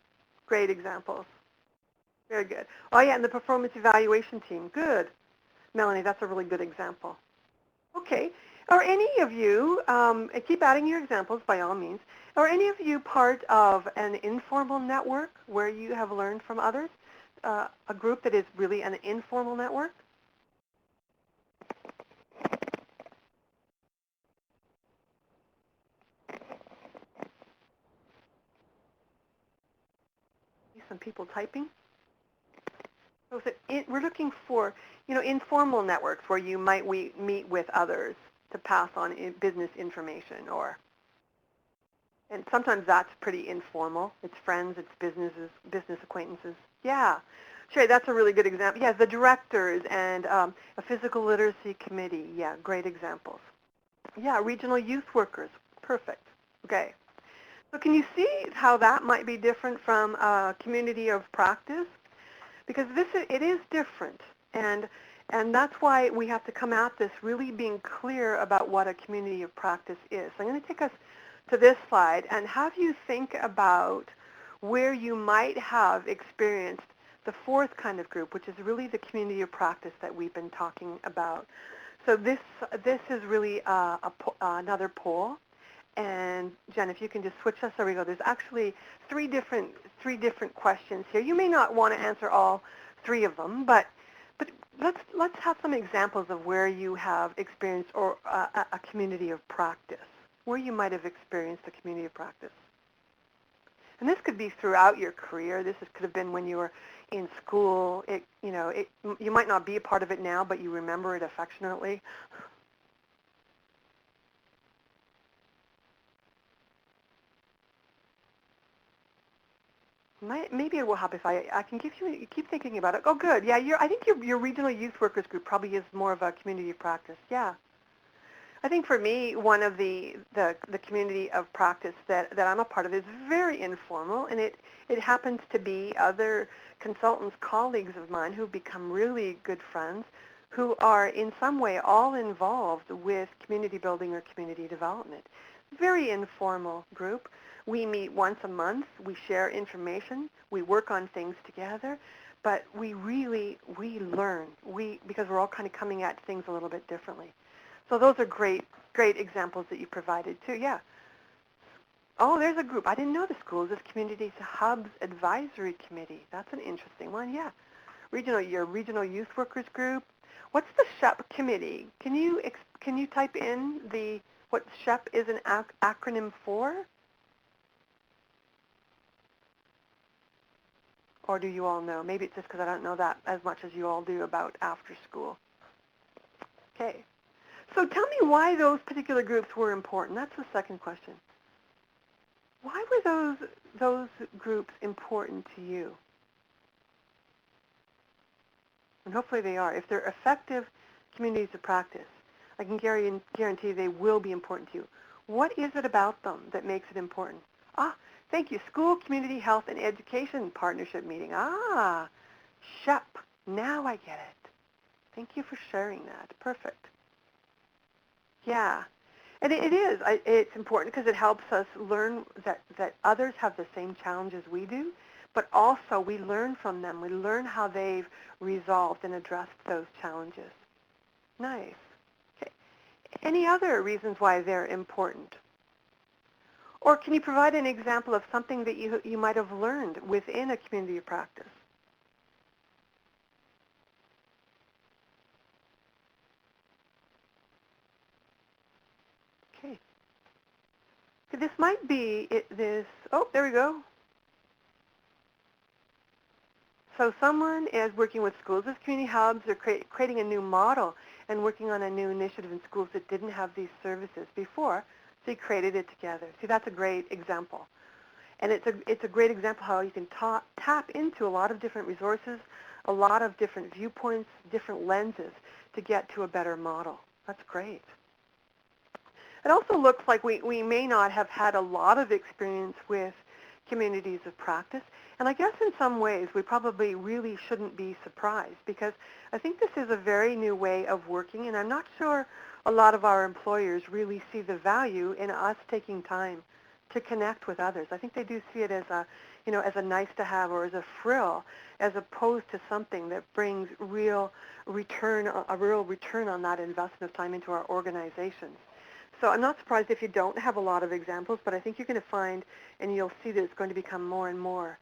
great examples. Very good. Oh yeah, and the performance evaluation team. Good. Melanie, that's a really good example. Okay. Are any of you, keep adding your examples by all means, are any of you part of an informal network where you have learned from others? A group that is really an informal network? See some people typing. So we're looking for, informal networks where you might meet with others to pass on business information, and sometimes that's pretty informal. It's friends, it's business acquaintances. Yeah, sure, that's a really good example. Yeah, the directors and a physical literacy committee. Yeah, great examples. Yeah, regional youth workers. Perfect. Okay. So can you see how that might be different from a community of practice? Because it is different, and that's why we have to come at this really being clear about what a community of practice is. So I'm going to take us to this slide and have you think about where you might have experienced the fourth kind of group, which is really the community of practice that we've been talking about. So this is really another poll. And Jen, if you can just switch us, there we go. There's actually three different questions here. You may not want to answer all three of them, but let's have some examples of where you have experienced or a community of practice, where you might have experienced a community of practice. And this could be throughout your career. Could have been when you were in school. You might not be a part of it now, but you remember it affectionately. Maybe it will help if I can give you keep thinking about it. Oh, good. Yeah, I think your regional youth workers group probably is more of a community of practice. Yeah. I think for me, one of the community of practice that I'm a part of is very informal, and it happens to be other consultants, colleagues of mine who've become really good friends, who are in some way all involved with community building or community development. Very informal group. We meet once a month. We share information. We work on things together, but we learn. Because we're all kind of coming at things a little bit differently. So those are great examples that you provided too. Yeah. Oh, there's a group. I didn't know the schools. This Community Hubs Advisory Committee. That's an interesting one. Yeah. Your regional youth workers group. What's the SHUP committee? Can you type in what SHEP is an acronym for? Or do you all know? Maybe it's just because I don't know that as much as you all do about after school. Okay. So tell me why those particular groups were important. That's the second question. Why were those groups important to you? And hopefully they are. If they're effective communities of practice, I can guarantee they will be important to you. What is it about them that makes it important? Ah, thank you. School, Community, Health, and Education Partnership Meeting. Ah, SHEP. Now I get it. Thank you for sharing that. Perfect. Yeah. And it is. It's important because it helps us learn that others have the same challenges we do, but also we learn from them. We learn how they've resolved and addressed those challenges. Nice. Okay. Any other reasons why they're important? Or can you provide an example of something that you might have learned within a community of practice? Okay. This might be oh, there we go. So someone is working with schools as community hubs or creating a new model and working on a new initiative in schools that didn't have these services before. So you created it together. See, that's a great example. And it's a great example how you can tap into a lot of different resources, a lot of different viewpoints, different lenses to get to a better model. That's great. It also looks like we may not have had a lot of experience with communities of practice. And I guess in some ways we probably really shouldn't be surprised because I think this is a very new way of working, and I'm not sure a lot of our employers really see the value in us taking time to connect with others. I think they do see it as as a nice to have or as a frill, as opposed to something that brings a real return on that investment of time into our organizations. So I'm not surprised if you don't have a lot of examples, but I think you're going to find and you'll see that it's going to become more and more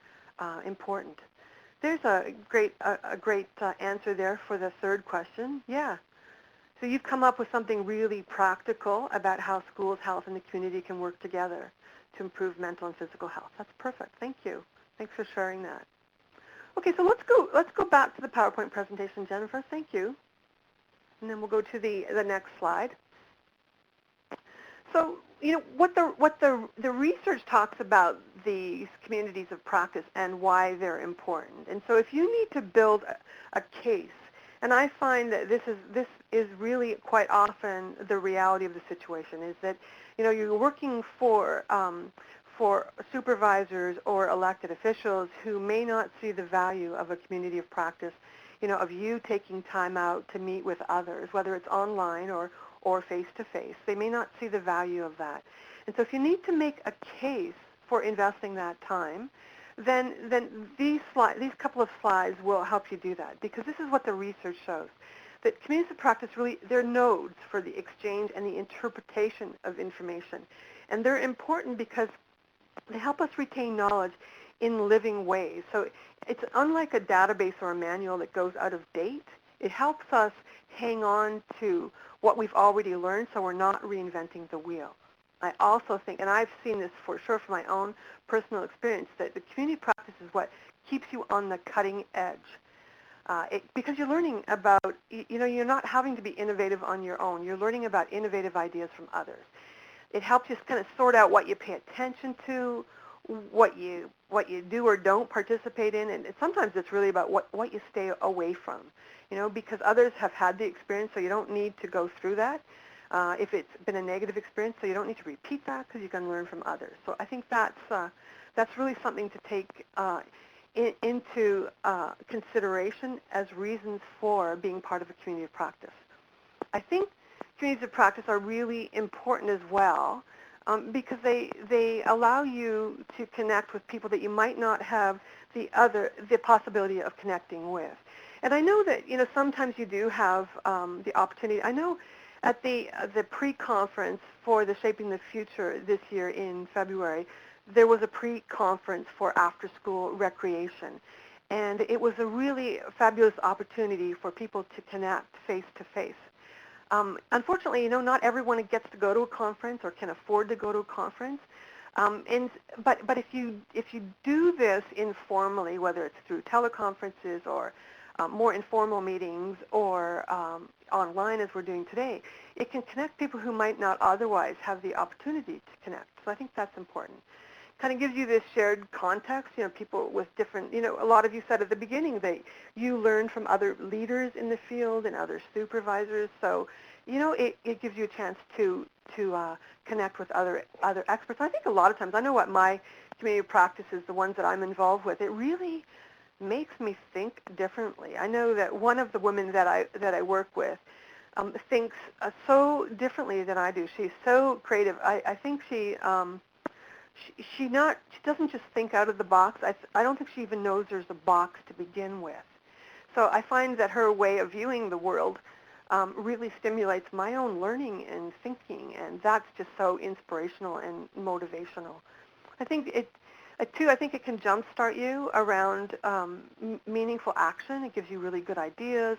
important. There's a great answer there for the third question. Yeah. So you've come up with something really practical about how schools, health, and the community can work together to improve mental and physical health. That's perfect. Thank you. Thanks for sharing that. Okay, so let's go back to the PowerPoint presentation, Jennifer. Thank you. And then we'll go to the next slide. So, what the research talks about these communities of practice and why they're important. And so if you need to build a case, and I find that this is really quite often the reality of the situation, is that, you're working for supervisors or elected officials who may not see the value of a community of practice, of you taking time out to meet with others, whether it's online or face-to-face. They may not see the value of that. And so if you need to make a case for investing that time, then these couple of slides will help you do that, because this is what the research shows, that communities of practice really, they're nodes for the exchange and the interpretation of information. And they're important because they help us retain knowledge in living ways. So it's unlike a database or a manual that goes out of date. It helps us hang on to what we've already learned so we're not reinventing the wheel. I also think, and I've seen this for sure from my own personal experience, that the community practice is what keeps you on the cutting edge. Because you're learning about, you're not having to be innovative on your own. You're learning about innovative ideas from others. It helps you kind of sort out what you pay attention to, what you do or don't participate in, and sometimes it's really about what you stay away from, because others have had the experience, so you don't need to go through that. If it's been a negative experience, so you don't need to repeat that because you can learn from others. So I think that's really something to take into consideration as reasons for being part of a community of practice. I think communities of practice are really important as well because they allow you to connect with people that you might not have the possibility of connecting with. And I know that sometimes you do have the opportunity. I know at the pre-conference for the Shaping the Future this year in February, there was a pre-conference for after-school recreation. And it was a really fabulous opportunity for people to connect face-to-face. Unfortunately, not everyone gets to go to a conference or can afford to go to a conference. But if you do this informally, whether it's through teleconferences or more informal meetings or online as we're doing today, it can connect people who might not otherwise have the opportunity to connect. So I think that's important. Kind of gives you this shared context, people with different, a lot of you said at the beginning that you learn from other leaders in the field and other supervisors. So, it gives you a chance to connect with other experts. I think a lot of times, I know what my community practices, the ones that I'm involved with, it really makes me think differently. I know that one of the women that I work with thinks so differently than I do. She's so creative. I think she doesn't just think out of the box. I don't think she even knows there's a box to begin with. So I find that her way of viewing the world really stimulates my own learning and thinking, and that's just so inspirational and motivational. I think I think it can jumpstart you around meaningful action. It gives you really good ideas,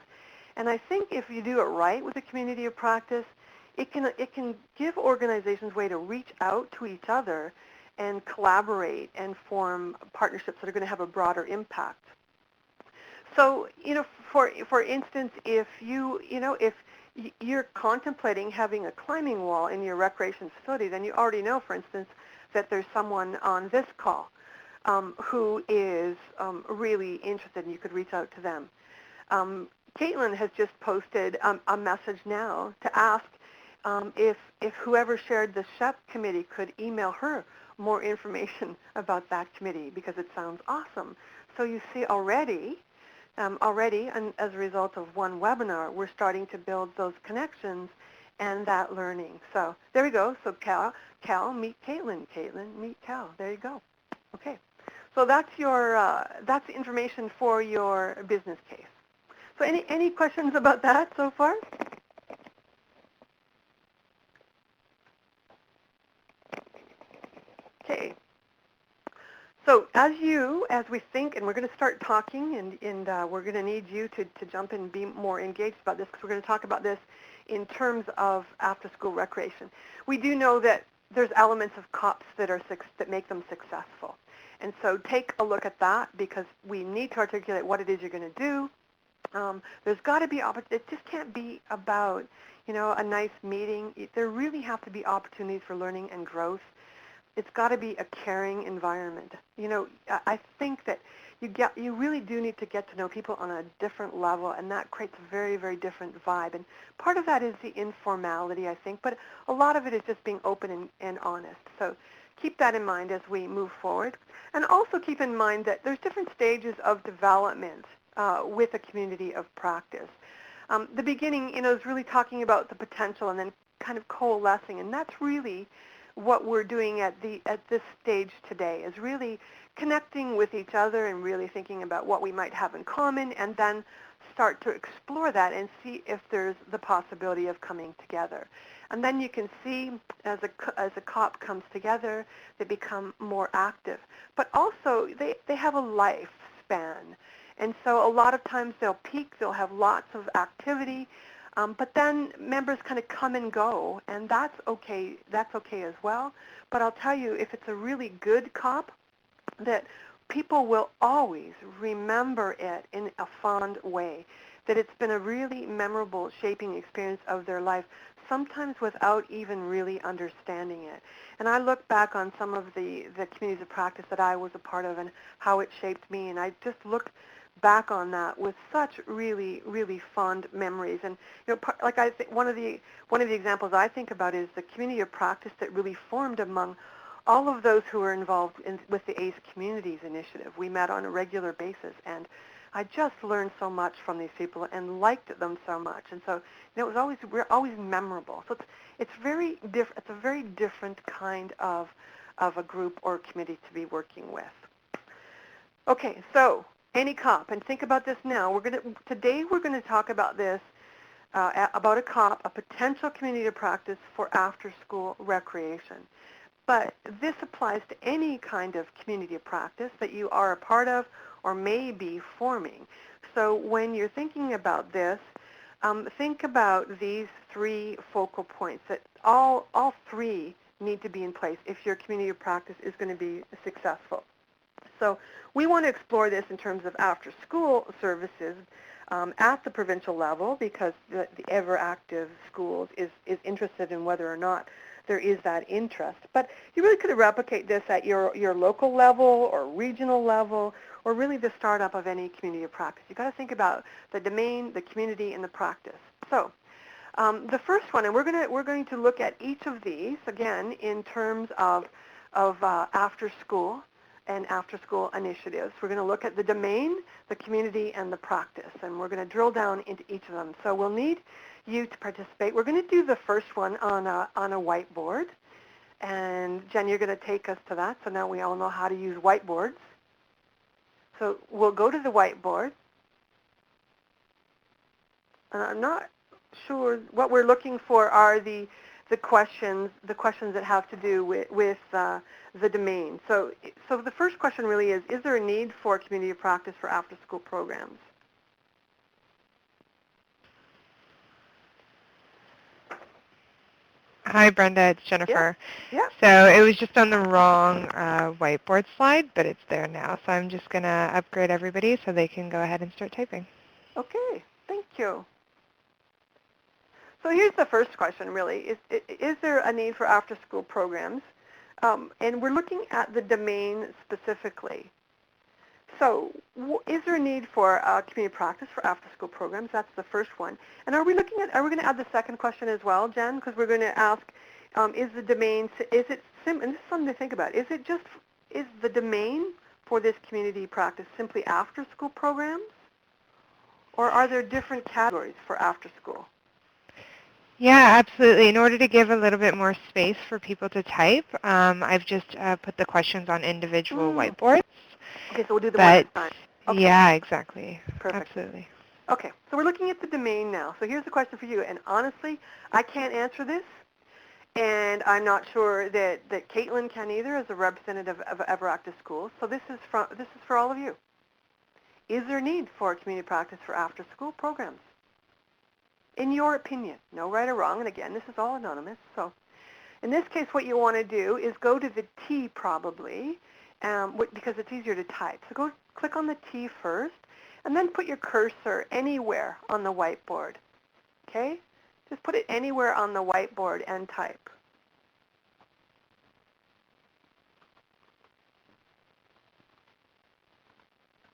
and I think if you do it right with a community of practice, it can give organizations a way to reach out to each other and collaborate and form partnerships that are going to have a broader impact. So, for instance, if you're contemplating having a climbing wall in your recreation facility, then you already know, for instance, that there's someone on this call who is really interested, and you could reach out to them. Caitlin has just posted a message now to ask if whoever shared the SHEP committee could email her more information about that committee, because it sounds awesome. So you see already, and as a result of one webinar, we're starting to build those connections and that learning. So there we go. So Cal, meet Caitlin. Caitlin, meet Cal. There you go. Okay. So that's that's information for your business case. So any questions about that so far? Okay. So as we think, and we're going to start talking, and we're going to need you to jump in and be more engaged about this, because we're going to talk about this in terms of after-school recreation. We do know that there's elements of COPs that make them successful. And so take a look at that, because we need to articulate what it is you're going to do. There's got to be, it just can't be about, a nice meeting. There really have to be opportunities for learning and growth. It's got to be a caring environment. I think that you really do need to get to know people on a different level, and that creates a very, very different vibe. And part of that is the informality, I think, but a lot of it is just being open and honest. So keep that in mind as we move forward. And also keep in mind that there's different stages of development with a community of practice. The beginning, is really talking about the potential and then kind of coalescing, and that's really what we're doing at this stage today, is really connecting with each other and really thinking about what we might have in common, and then start to explore that and see if there's the possibility of coming together. And then you can see as a COP comes together, they become more active. But also they have a lifespan. And so a lot of times they'll peak, they'll have lots of activity, but then members kind of come and go, and that's okay as well. But I'll tell you, if it's a really good COP, that people will always remember it in a fond way, that it's been a really memorable shaping experience of their life, sometimes without even really understanding it. And I look back on some of the communities of practice that I was a part of and how it shaped me, and I just look back on that with such really, really fond memories. And like I think one of the examples I think about is the community of practice that really formed among all of those who were involved with the ACE Communities Initiative. We met on a regular basis, and I just learned so much from these people and liked them so much. And so we're always memorable. So it's very different. It's a very different kind of a group or committee to be working with. Okay, so any COP, and think about this now. Today we're going to talk about this, about a COP, a potential community of practice for after-school recreation. But this applies to any kind of community of practice that you are a part of or may be forming. So when you're thinking about this, think about these 3 focal points that all 3 need to be in place if your community of practice is going to be successful. So we want to explore this in terms of after-school services at the provincial level, because the Ever Active Schools is interested in whether or not there is that interest. But you really could replicate this at your local level or regional level, or really the startup of any community of practice. You've got to think about the domain, the community, and the practice. So the first one, and we're going to look at each of these again in terms of after school and after-school initiatives. We're going to look at the domain, the community, and the practice, and we're going to drill down into each of them. So we'll need you to participate. We're going to do the first one on a whiteboard, and Jen, you're going to take us to that, so now we all know how to use whiteboards. So we'll go to the whiteboard. I'm not sure what we're looking for are the questions that have to do with the domain. So the first question really is there a need for community of practice for after-school programs? Hi, Brenda. It's Jennifer. Yeah. So it was just on the wrong whiteboard slide, but it's there now. So I'm just going to upgrade everybody so they can go ahead and start typing. Okay. Thank you. So here's the first question, really. Is there a need for after-school programs? And we're looking at the domain specifically. So is there a need for community practice for after-school programs? That's the first one. And are we going to add the second question as well, Jen? Because we're going to ask, is the domain, and this is something to think about, is the domain for this community practice simply after-school programs? Or are there different categories for after-school? Yeah, absolutely. In order to give a little bit more space for people to type, I've just put the questions on individual whiteboards. Okay, so we'll do them one at a time. Okay. Yeah, exactly. Perfect. Absolutely. Okay, so we're looking at the domain now. So here's the question for you. And honestly, I can't answer this, and I'm not sure that Caitlin can either as a representative of Ever Active Schools. So this is for all of you. Is there a need for community practice for after-school programs? In your opinion, no right or wrong, and again, this is all anonymous. So in this case, what you want to do is go to the T probably, because it's easier to type. So go click on the T first, and then put your cursor anywhere on the whiteboard. Okay? Just put it anywhere on the whiteboard and type.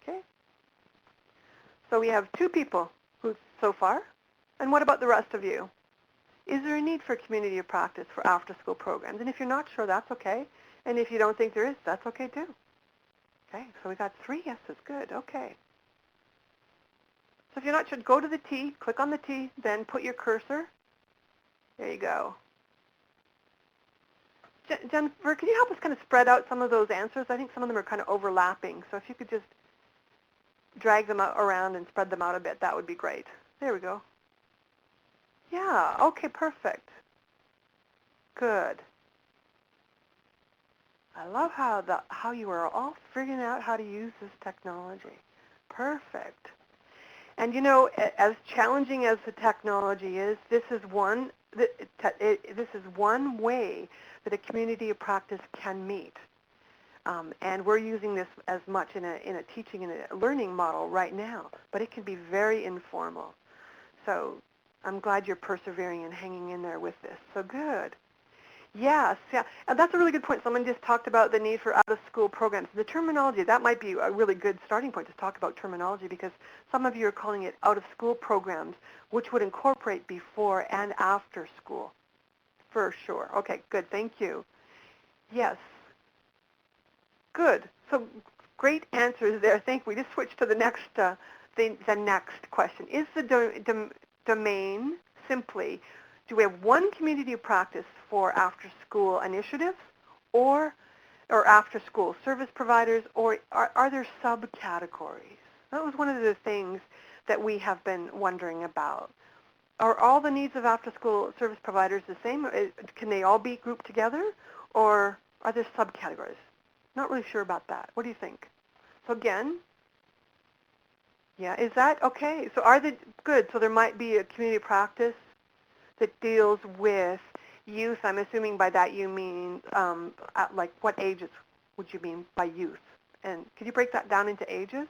Okay? So we have 2 people so far. And what about the rest of you? Is there a need for community of practice for after-school programs? And if you're not sure, that's okay. And if you don't think there is, that's okay too. Okay, so we got 3 yeses. Good, okay. So if you're not sure, go to the T, click on the T, then put your cursor. There you go. Jennifer, can you help us kind of spread out some of those answers? I think some of them are kind of overlapping. So if you could just drag them around and spread them out a bit, that would be great. There we go. Yeah, okay, perfect. Good. I love how you are all figuring out how to use this technology. Perfect. And you know, as challenging as the technology is, this is one way that a community of practice can meet. And we're using this as much in a teaching and a learning model right now, but it can be very informal. So I'm glad you're persevering and hanging in there with this. So good. Yes, yeah, and that's a really good point. Someone just talked about the need for out-of-school programs. The terminology, that might be a really good starting point to talk about terminology, because some of you are calling it out-of-school programs, which would incorporate before and after school, for sure. Okay, good, thank you. Yes, good. So great answers there. Thank you. We just switched to the next next question. Is the domain simply, do we have one community of practice for after-school initiatives or after-school service providers, or are there subcategories? That was one of the things that we have been wondering about. Are all the needs of after-school service providers the same? Can they all be grouped together, or are there subcategories? Not really sure about that. What do you think? So again, Yeah, is that okay? So are the good? So there might be a community practice that deals with youth. I'm assuming by that you mean at like what ages would you mean by youth? And could you break that down into ages?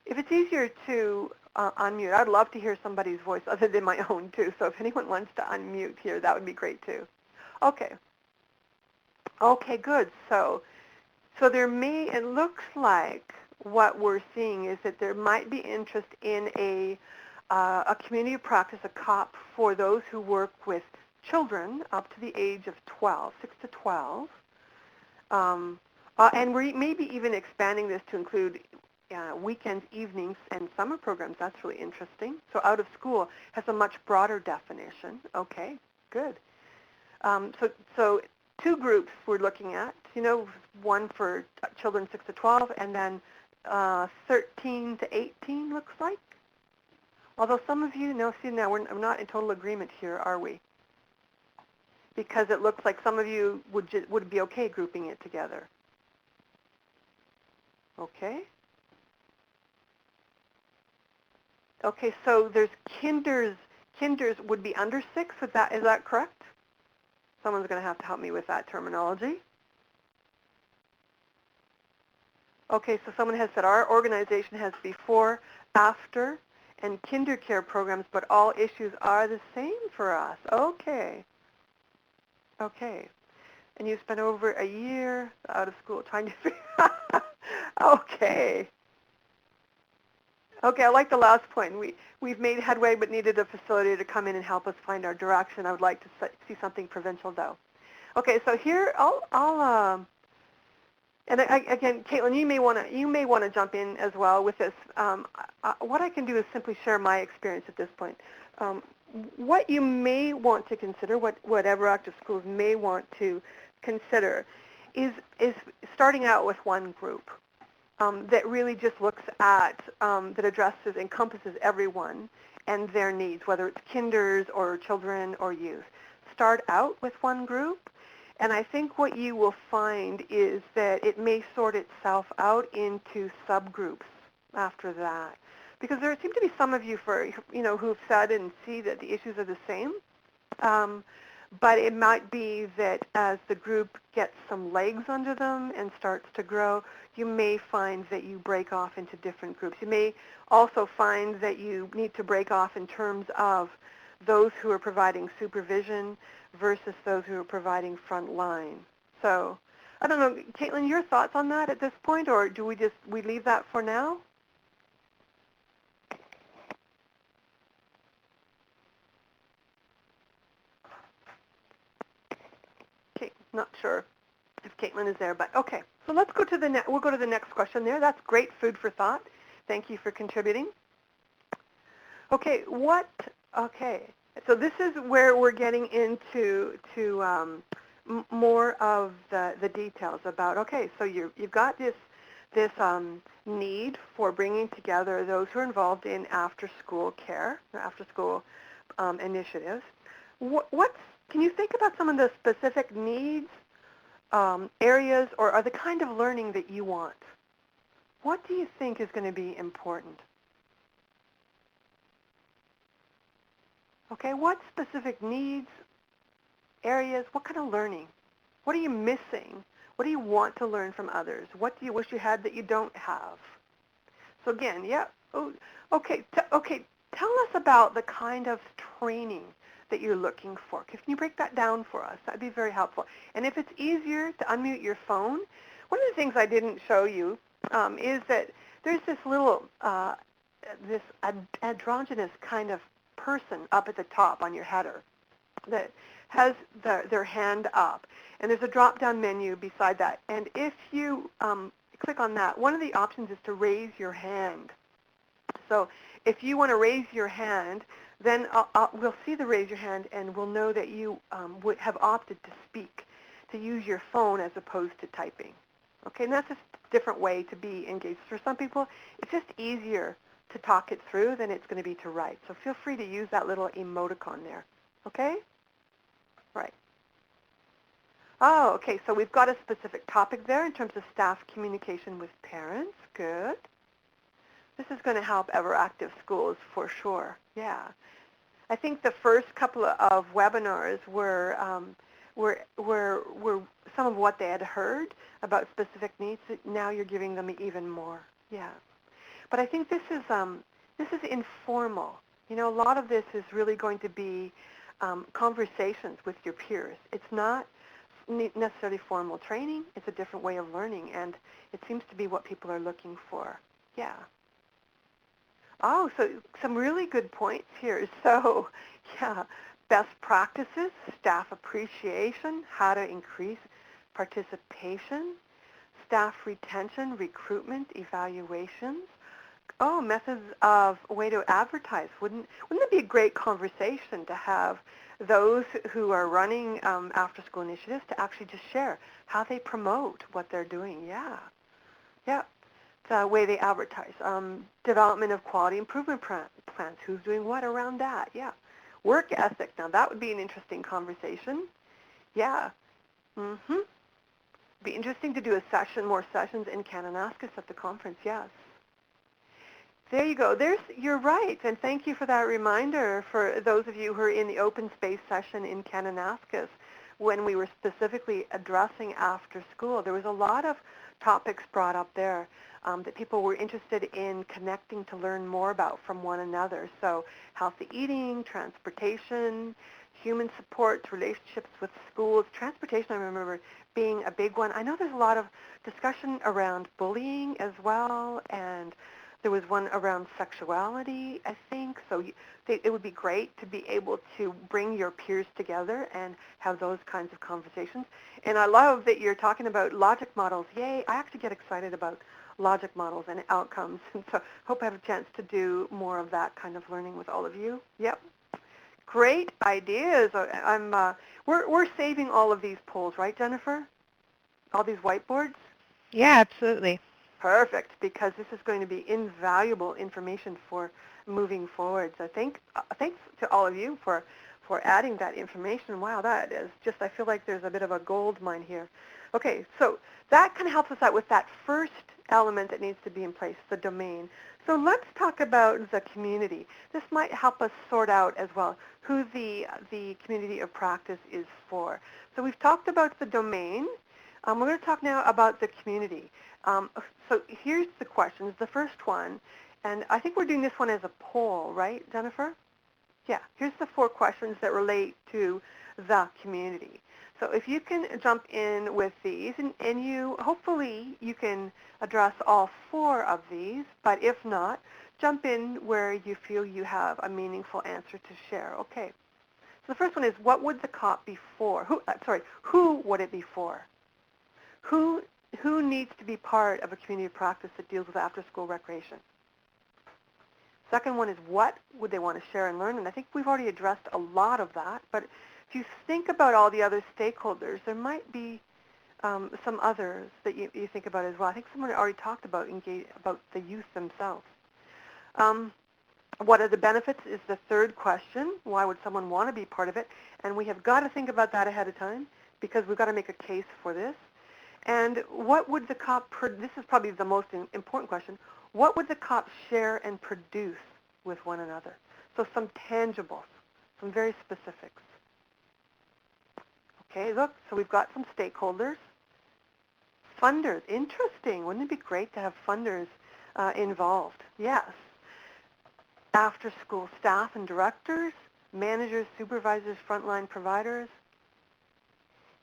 If it's easier to unmute, I'd love to hear somebody's voice other than my own too. So if anyone wants to unmute here, that would be great too. Okay. Okay, good. So there may, it looks like what we're seeing is that there might be interest in a community practice, a COP for those who work with children up to the age of 12, 6 to 12. And we're maybe even expanding this to include weekends, evenings, and summer programs. That's really interesting. So out of school has a much broader definition. Okay, good. So two groups we're looking at, one for children 6 to 12 and then 13 to 18 looks like. Although some of you know, see now we're not in total agreement here, are we? Because it looks like some of you would be okay grouping it together. Okay. Okay, so there's kinders. Kinders would be under 6. Is that correct? Someone's going to have to help me with that terminology. Okay, so someone has said our organization has before, after, and kinder care programs, but all issues are the same for us. Okay. Okay. And you spent over a year out of school trying to figure Okay. Okay, I like the last point. We've made headway but needed a facility to come in and help us find our direction. I would like to see something provincial, though. Okay, so here again, Caitlin, you may want to jump in as well with this. What I can do is simply share my experience at this point. What you may want to consider, what Ever Active Schools may want to consider, is starting out with one group. That really just looks at, that encompasses everyone and their needs, whether it's kinders or children or youth. Start out with one group, and I think what you will find is that it may sort itself out into subgroups after that. Because there seem to be some of you who've said and see that the issues are the same. But it might be that as the group gets some legs under them and starts to grow, you may find that you break off into different groups. You may also find that you need to break off in terms of those who are providing supervision versus those who are providing front line. So I don't know, Caitlin, your thoughts on that at this point, or do we leave that for now? Okay, not sure if Caitlin is there, but okay. So let's go to we'll go to the next question there. That's great food for thought. Thank you for contributing. Okay, so this is where we're getting into more of the details about, okay, so you've got this need for bringing together those who are involved in after-school care, or after-school initiatives. Can you think about some of the specific needs, areas, or the kind of learning that you want? What do you think is going to be important? Okay, what specific needs, areas, what kind of learning? What are you missing? What do you want to learn from others? What do you wish you had that you don't have? So again, yeah, okay, tell us about the kind of training that you're looking for. Can you break that down for us? That'd be very helpful. And if it's easier to unmute your phone, one of the things I didn't show you is that there's this little, this androgynous kind of person up at the top on your header that has their hand up. And there's a drop-down menu beside that. And if you click on that, one of the options is to raise your hand. So if you want to raise your hand, then we'll see the raise your hand and we'll know that you would have opted to speak, to use your phone as opposed to typing. Okay, and that's just a different way to be engaged. For some people, it's just easier to talk it through than it's going to be to write. So feel free to use that little emoticon there. Okay? Right. Oh, okay, so we've got a specific topic there in terms of staff communication with parents. Good. This is going to help ever active schools for sure. Yeah. I think the first couple of webinars were some of what they had heard about specific needs. Now you're giving them even more. Yeah. But I think this is informal. You know, a lot of this is really going to be conversations with your peers. It's not necessarily formal training. It's a different way of learning, and it seems to be what people are looking for. Yeah. Oh, so some really good points here. So, yeah, best practices, staff appreciation, how to increase participation, staff retention, recruitment, evaluations. Oh, methods of way to advertise. Wouldn't it be a great conversation to have those who are running after-school initiatives to actually just share how they promote what they're doing? Yeah, yeah. The way they advertise. Development of quality improvement plans. Who's doing what around that? Yeah. Work ethic. Now that would be an interesting conversation. Yeah. Mm-hmm. Be interesting to do more sessions in Kananaskis at the conference. Yes. There you go. You're right, and thank you for that reminder for those of you who are in the open space session in Kananaskis when we were specifically addressing after school. There was a lot of topics brought up there that people were interested in connecting to learn more about from one another. So healthy eating, transportation, human supports, relationships with schools. Transportation, I remember being a big one. I know there's a lot of discussion around bullying as well, and there was one around sexuality, I think. So it would be great to be able to bring your peers together and have those kinds of conversations. And I love that you're talking about logic models. Yay, I actually get excited about logic models and outcomes. And so hope I have a chance to do more of that kind of learning with all of you. Yep. Great ideas. We're saving all of these polls, right, Jennifer? All these whiteboards? Yeah, absolutely. Perfect, because this is going to be invaluable information for moving forward. So thanks to all of you for adding that information. Wow, that is just, I feel like there's a bit of a gold mine here. Okay, so that kind of helps us out with that first element that needs to be in place, the domain. So let's talk about the community. This might help us sort out as well who the community of practice is for. So we've talked about the domain. We're going to talk now about the community. So here's the questions, the first one, and I think we're doing this one as a poll, right, Jennifer? Yeah, here's the 4 questions that relate to the community. So if you can jump in with these, and you hopefully you can address all 4 of these, but if not, jump in where you feel you have a meaningful answer to share. Okay. So the first one is, what would the COP be for? Who would it be for? Who needs to be part of a community of practice that deals with after-school recreation? Second one is, what would they want to share and learn? And I think we've already addressed a lot of that, but if you think about all the other stakeholders, there might be some others that you think about as well. I think someone already talked about the youth themselves. What are the benefits is the third question. Why would someone want to be part of it? And we have got to think about that ahead of time because we've got to make a case for this. And what would the COP, this is probably the most important question, what would the COP share and produce with one another? So some tangibles, some very specifics. Okay, look, so we've got some stakeholders. Funders, interesting. Wouldn't it be great to have funders involved? Yes. After-school staff and directors, managers, supervisors, frontline providers.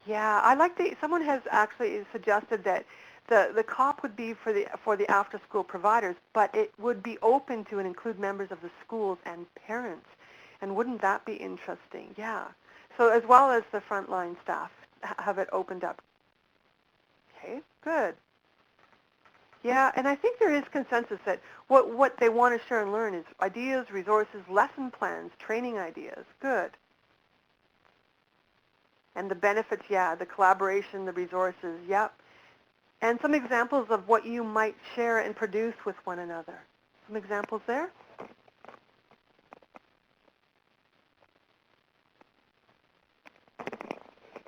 Yeah, I like someone has actually suggested that the COP would be for the after-school providers, but it would be open to and include members of the schools and parents. And wouldn't that be interesting? Yeah. So as well as the frontline staff, have it opened up. Okay, good. Yeah, and I think there is consensus that what they want to share and learn is ideas, resources, lesson plans, training ideas. Good. And the benefits, yeah, the collaboration, the resources, yep. And some examples of what you might share and produce with one another. Some examples there?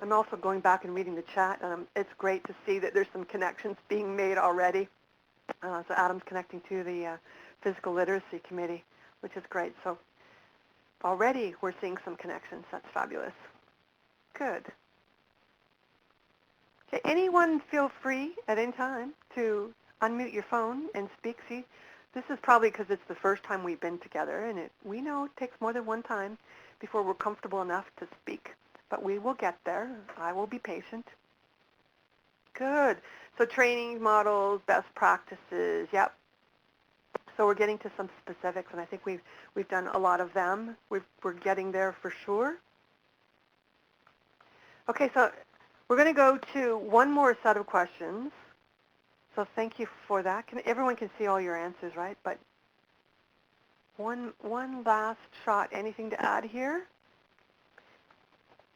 I'm also going back and reading the chat. It's great to see that there's some connections being made already. So Adam's connecting to the Physical Literacy Committee, which is great. So already we're seeing some connections. That's fabulous. Good. Okay, anyone feel free at any time to unmute your phone and speak. See, this is probably because it's the first time we've been together, and we know it takes more than one time before we're comfortable enough to speak. But we will get there. I will be patient. Good. So training models, best practices, yep. So we're getting to some specifics, and I think we've done a lot of them. We're getting there for sure. Okay, so we're going to go to one more set of questions. So thank you for that. Everyone can see all your answers, right? But one last shot. Anything to add here?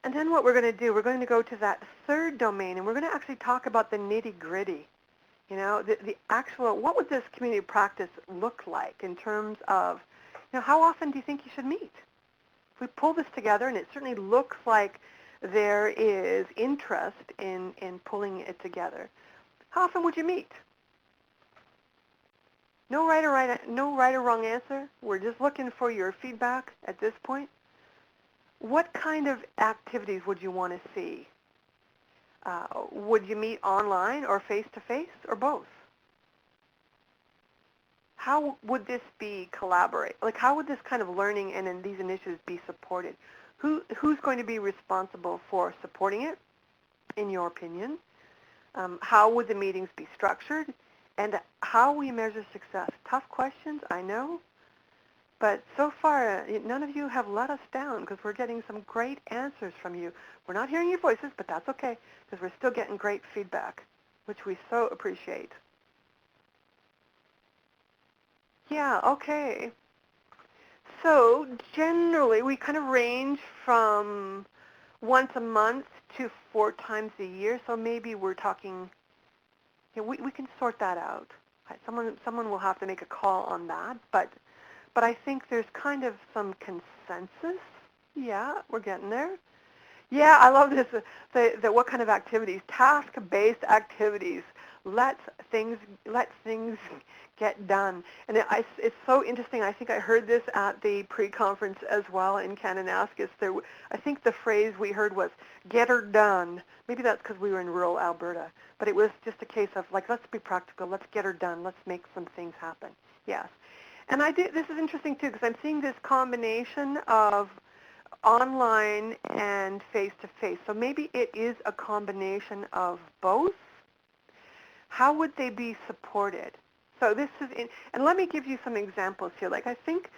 And then what we're going to do, we're going to go to that third domain, and we're going to actually talk about the nitty-gritty. You know, the actual, what would this community practice look like in terms of, you know, how often do you think you should meet? If we pull this together, and it certainly looks like there is interest in pulling it together, how often would you meet? No right or wrong answer. We're just looking for your feedback at this point. What kind of activities would you want to see? Would you meet online or face-to-face or both? How would this be collaborate? Like, how would this kind of learning and in these initiatives be supported? Who's going to be responsible for supporting it, in your opinion? How would the meetings be structured? And how we measure success? Tough questions, I know. But so far, none of you have let us down because we're getting some great answers from you. We're not hearing your voices, but that's okay because we're still getting great feedback, which we so appreciate. Yeah, okay. So generally, we kind of range from once a month to 4 times a year. So maybe we're talking, you know, we can sort that out. Someone will have to make a call on that, but I think there's kind of some consensus. Yeah, we're getting there. Yeah, I love this. The what kind of activities? Task-based activities. Let things get done. And it's so interesting. I think I heard this at the pre-conference as well in Kananaskis. I think the phrase we heard was "get her done." Maybe that's because we were in rural Alberta. But it was just a case of like, let's be practical. Let's get her done. Let's make some things happen. Yes. And this is interesting too because I'm seeing this combination of online and face-to-face. So maybe it is a combination of both. How would they be supported? So this is, and let me give you some examples here. Like I think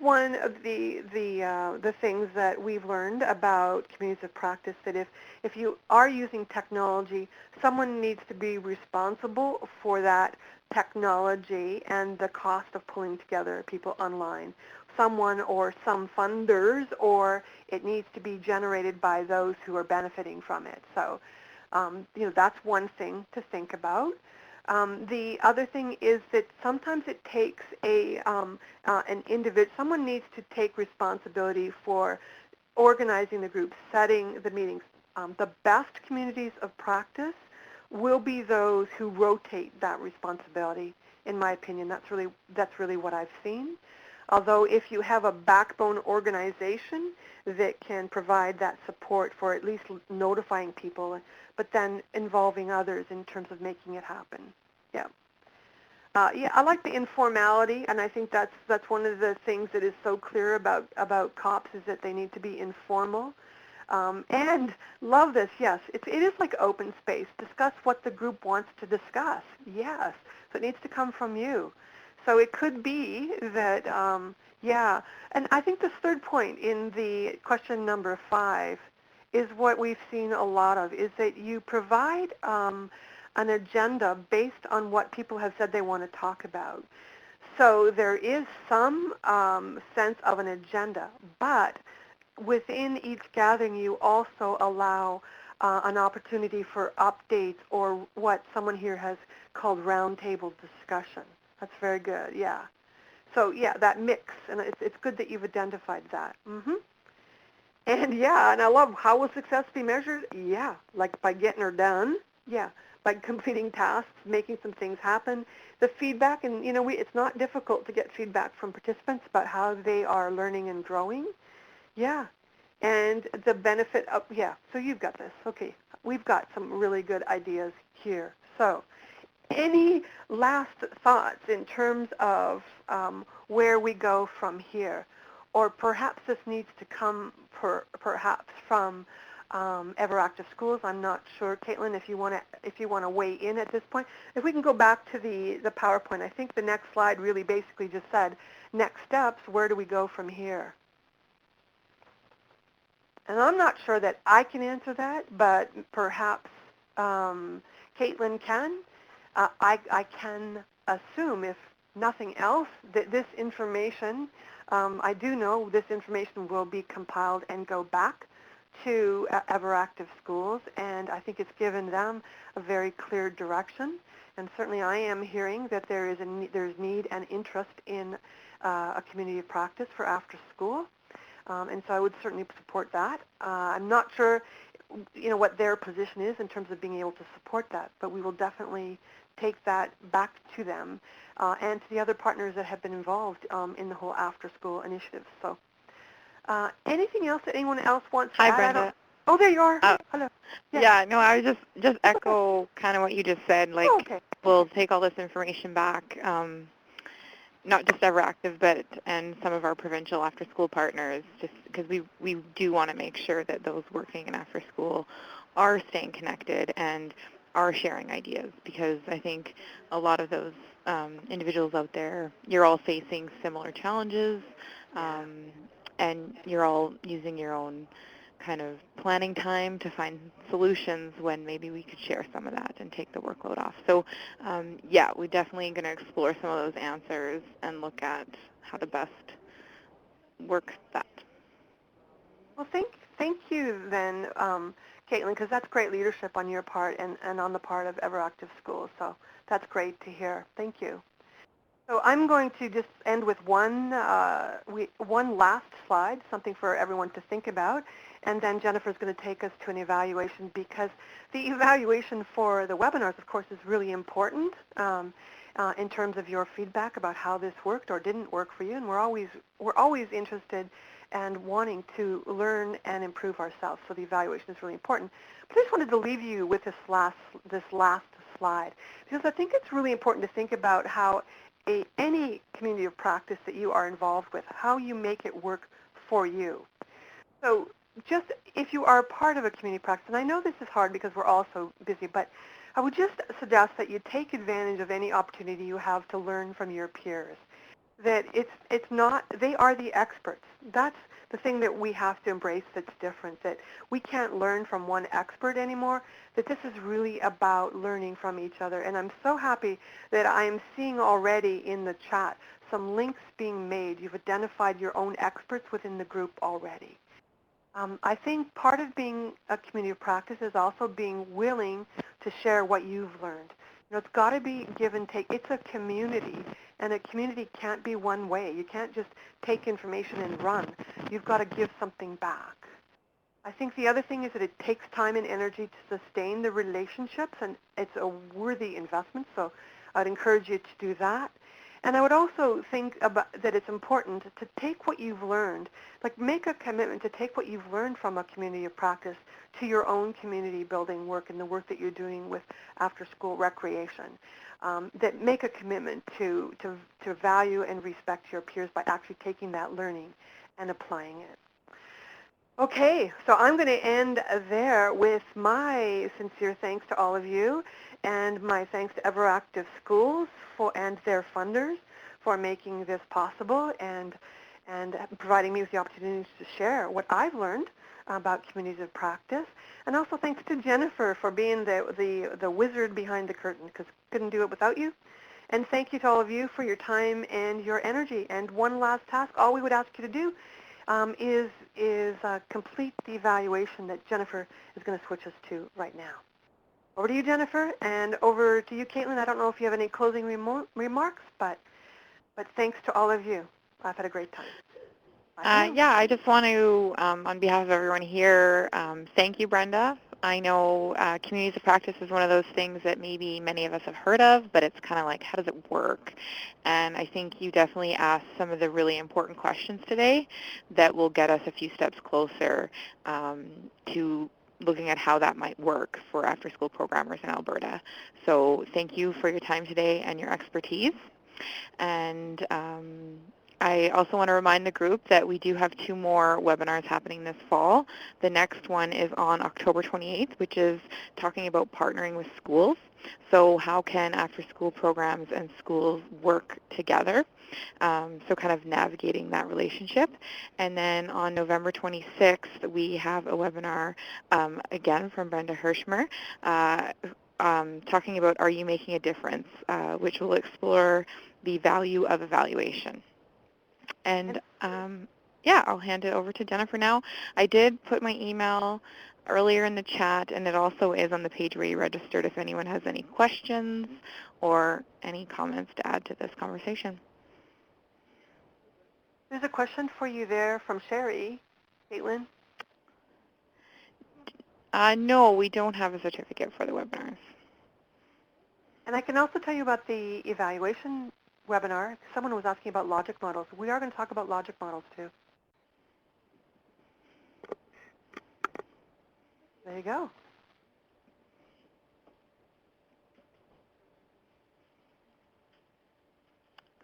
one of the things that we've learned about communities of practice that if you are using technology, someone needs to be responsible for that technology and the cost of pulling together people online. Someone or some funders, or it needs to be generated by those who are benefiting from it. So, you know, that's one thing to think about. The other thing is that sometimes it takes an individual. Someone needs to take responsibility for organizing the group, setting the meetings. The best communities of practice will be those who rotate that responsibility. In my opinion, that's really what I've seen. Although if you have a backbone organization that can provide that support for at least notifying people, but then involving others in terms of making it happen. Yeah. Yeah, I like the informality, and I think that's one of the things that is so clear about COPs is that they need to be informal. And love this, yes, it is like open space. Discuss what the group wants to discuss. Yes, so it needs to come from you. So it could be that, yeah, and I think this third point in the question number 5 is what we've seen a lot of, is that you provide an agenda based on what people have said they want to talk about. So there is some sense of an agenda, but within each gathering you also allow an opportunity for updates or what someone here has called roundtable discussion. That's very good, yeah. So yeah, that mix, and it's good that you've identified that. And yeah, and I love how will success be measured? Yeah, like by getting her done. Yeah, by completing tasks, making some things happen. The feedback, and it's not difficult to get feedback from participants about how they are learning and growing. Yeah, and the benefit of, yeah, so you've got this. Okay, we've got some really good ideas here. So any last thoughts in terms of where we go from here? Or perhaps this needs to come perhaps from Everactive Schools. I'm not sure, Caitlin, if you want to weigh in at this point. If we can go back to the PowerPoint, I think the next slide really basically just said, next steps, where do we go from here? And I'm not sure that I can answer that, but perhaps Caitlin can. I can assume, if nothing else, that this information, I do know this information will be compiled and go back to Everactive Schools, and I think it's given them a very clear direction. And certainly I am hearing that there's need and interest in a community of practice for after school. And so I would certainly support that. I'm not sure, what their position is in terms of being able to support that, but we will definitely take that back to them and to the other partners that have been involved in the whole after-school initiative. So anything else that anyone else wants to Hi, add? Brenda. Oh, there you are. Uh, Hello. yeah, no, I would just echo kind of what you just said. Like, Okay. we'll take all this information back, not just Everactive, but and some of our provincial after-school partners, just because we do want to make sure that those working in after-school are staying connected and are sharing ideas, because I think a lot of those individuals out there, you're all facing similar challenges, and you're all using your own kind of planning time to find solutions when maybe we could share some of that and take the workload off. So yeah, we're definitely going to explore some of those answers and look at how to best work that. Well, thank you then, Caitlin, because that's great leadership on your part and on the part of Everactive Schools. So that's great to hear. Thank you. So I'm going to just end with one last slide, something for everyone to think about, and then Jennifer's going to take us to an evaluation, because the evaluation for the webinars, of course, is really important in terms of your feedback about how this worked or didn't work for you, and we're always interested and wanting to learn and improve ourselves. So the evaluation is really important. But I just wanted to leave you with this last slide, because I think it's really important to think about how any community of practice that you are involved with, how you make it work for you. So just if you are part of a community practice, and I know this is hard because we're all so busy, but I would just suggest that you take advantage of any opportunity you have to learn from your peers. That it's not, they are the experts. That's the thing that we have to embrace that's different, that we can't learn from one expert anymore, that this is really about learning from each other. And I'm so happy that I'm seeing already in the chat some links being made. You've identified your own experts within the group already. I think part of being a community of practice is also being willing to share what you've learned. It's got to be give and take. It's a community, and a community can't be one way. You can't just take information and run. You've got to give something back. I think the other thing is that it takes time and energy to sustain the relationships, and it's a worthy investment, so I'd encourage you to do that. And I would also think about that it's important to take what you've learned, like make a commitment to take what you've learned from a community of practice to your own community building work and the work that you're doing with after-school recreation. That make a commitment to value and respect your peers by actually taking that learning and applying it. Okay, so I'm going to end there with my sincere thanks to all of you, and my thanks to Everactive Schools and their funders for making this possible and providing me with the opportunity to share what I've learned about communities of practice. And also thanks to Jennifer for being the wizard behind the curtain, because couldn't do it without you. And thank you to all of you for your time and your energy. And one last task, all we would ask you to do is complete the evaluation that Jennifer is going to switch us to right now. Over to you, Jennifer, and over to you, Caitlin. I don't know if you have any closing remarks, but thanks to all of you. I've had a great time. Yeah, I just want to, on behalf of everyone here, thank you, Brenda, I know communities of practice is one of those things that maybe many of us have heard of, but it's kind of like, how does it work? And I think you definitely asked some of the really important questions today that will get us a few steps closer to looking at how that might work for after-school programmers in Alberta. So thank you for your time today and your expertise. And I also want to remind the group that we do have 2 more webinars happening this fall. The next one is on October 28th, which is talking about partnering with schools. So how can after-school programs and schools work together? So kind of navigating that relationship. And then on November 26th, we have a webinar, again, from Brenda Hirschmer, talking about Are You Making a Difference?, which will explore the value of evaluation. And yeah, I'll hand it over to Jennifer now. I did put my email earlier in the chat, and it also is on the page where you registered if anyone has any questions or any comments to add to this conversation. There's a question for you there from Sherry. Caitlin? No, we don't have a certificate for the webinars. And I can also tell you about the evaluation webinar. Someone was asking about logic models. We are going to talk about logic models too. There you go.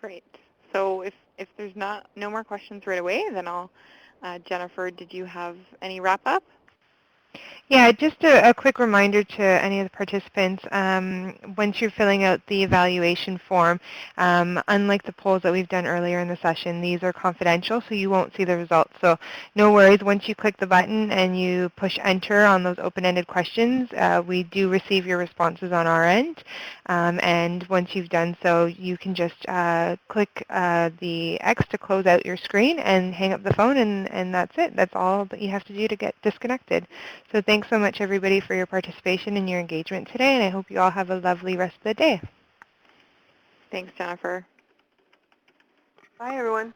Great. So if there's no more questions right away, then I'll, Jennifer, did you have any wrap up? Yeah, just a quick reminder to any of the participants, once you're filling out the evaluation form, unlike the polls that we've done earlier in the session, these are confidential, so you won't see the results. So no worries, once you click the button and you push enter on those open-ended questions, we do receive your responses on our end. And once you've done so, you can just click the X to close out your screen and hang up the phone, and that's it. That's all that you have to do to get disconnected. So thanks so much, everybody, for your participation and your engagement today, and I hope you all have a lovely rest of the day. Thanks, Jennifer. Bye, everyone.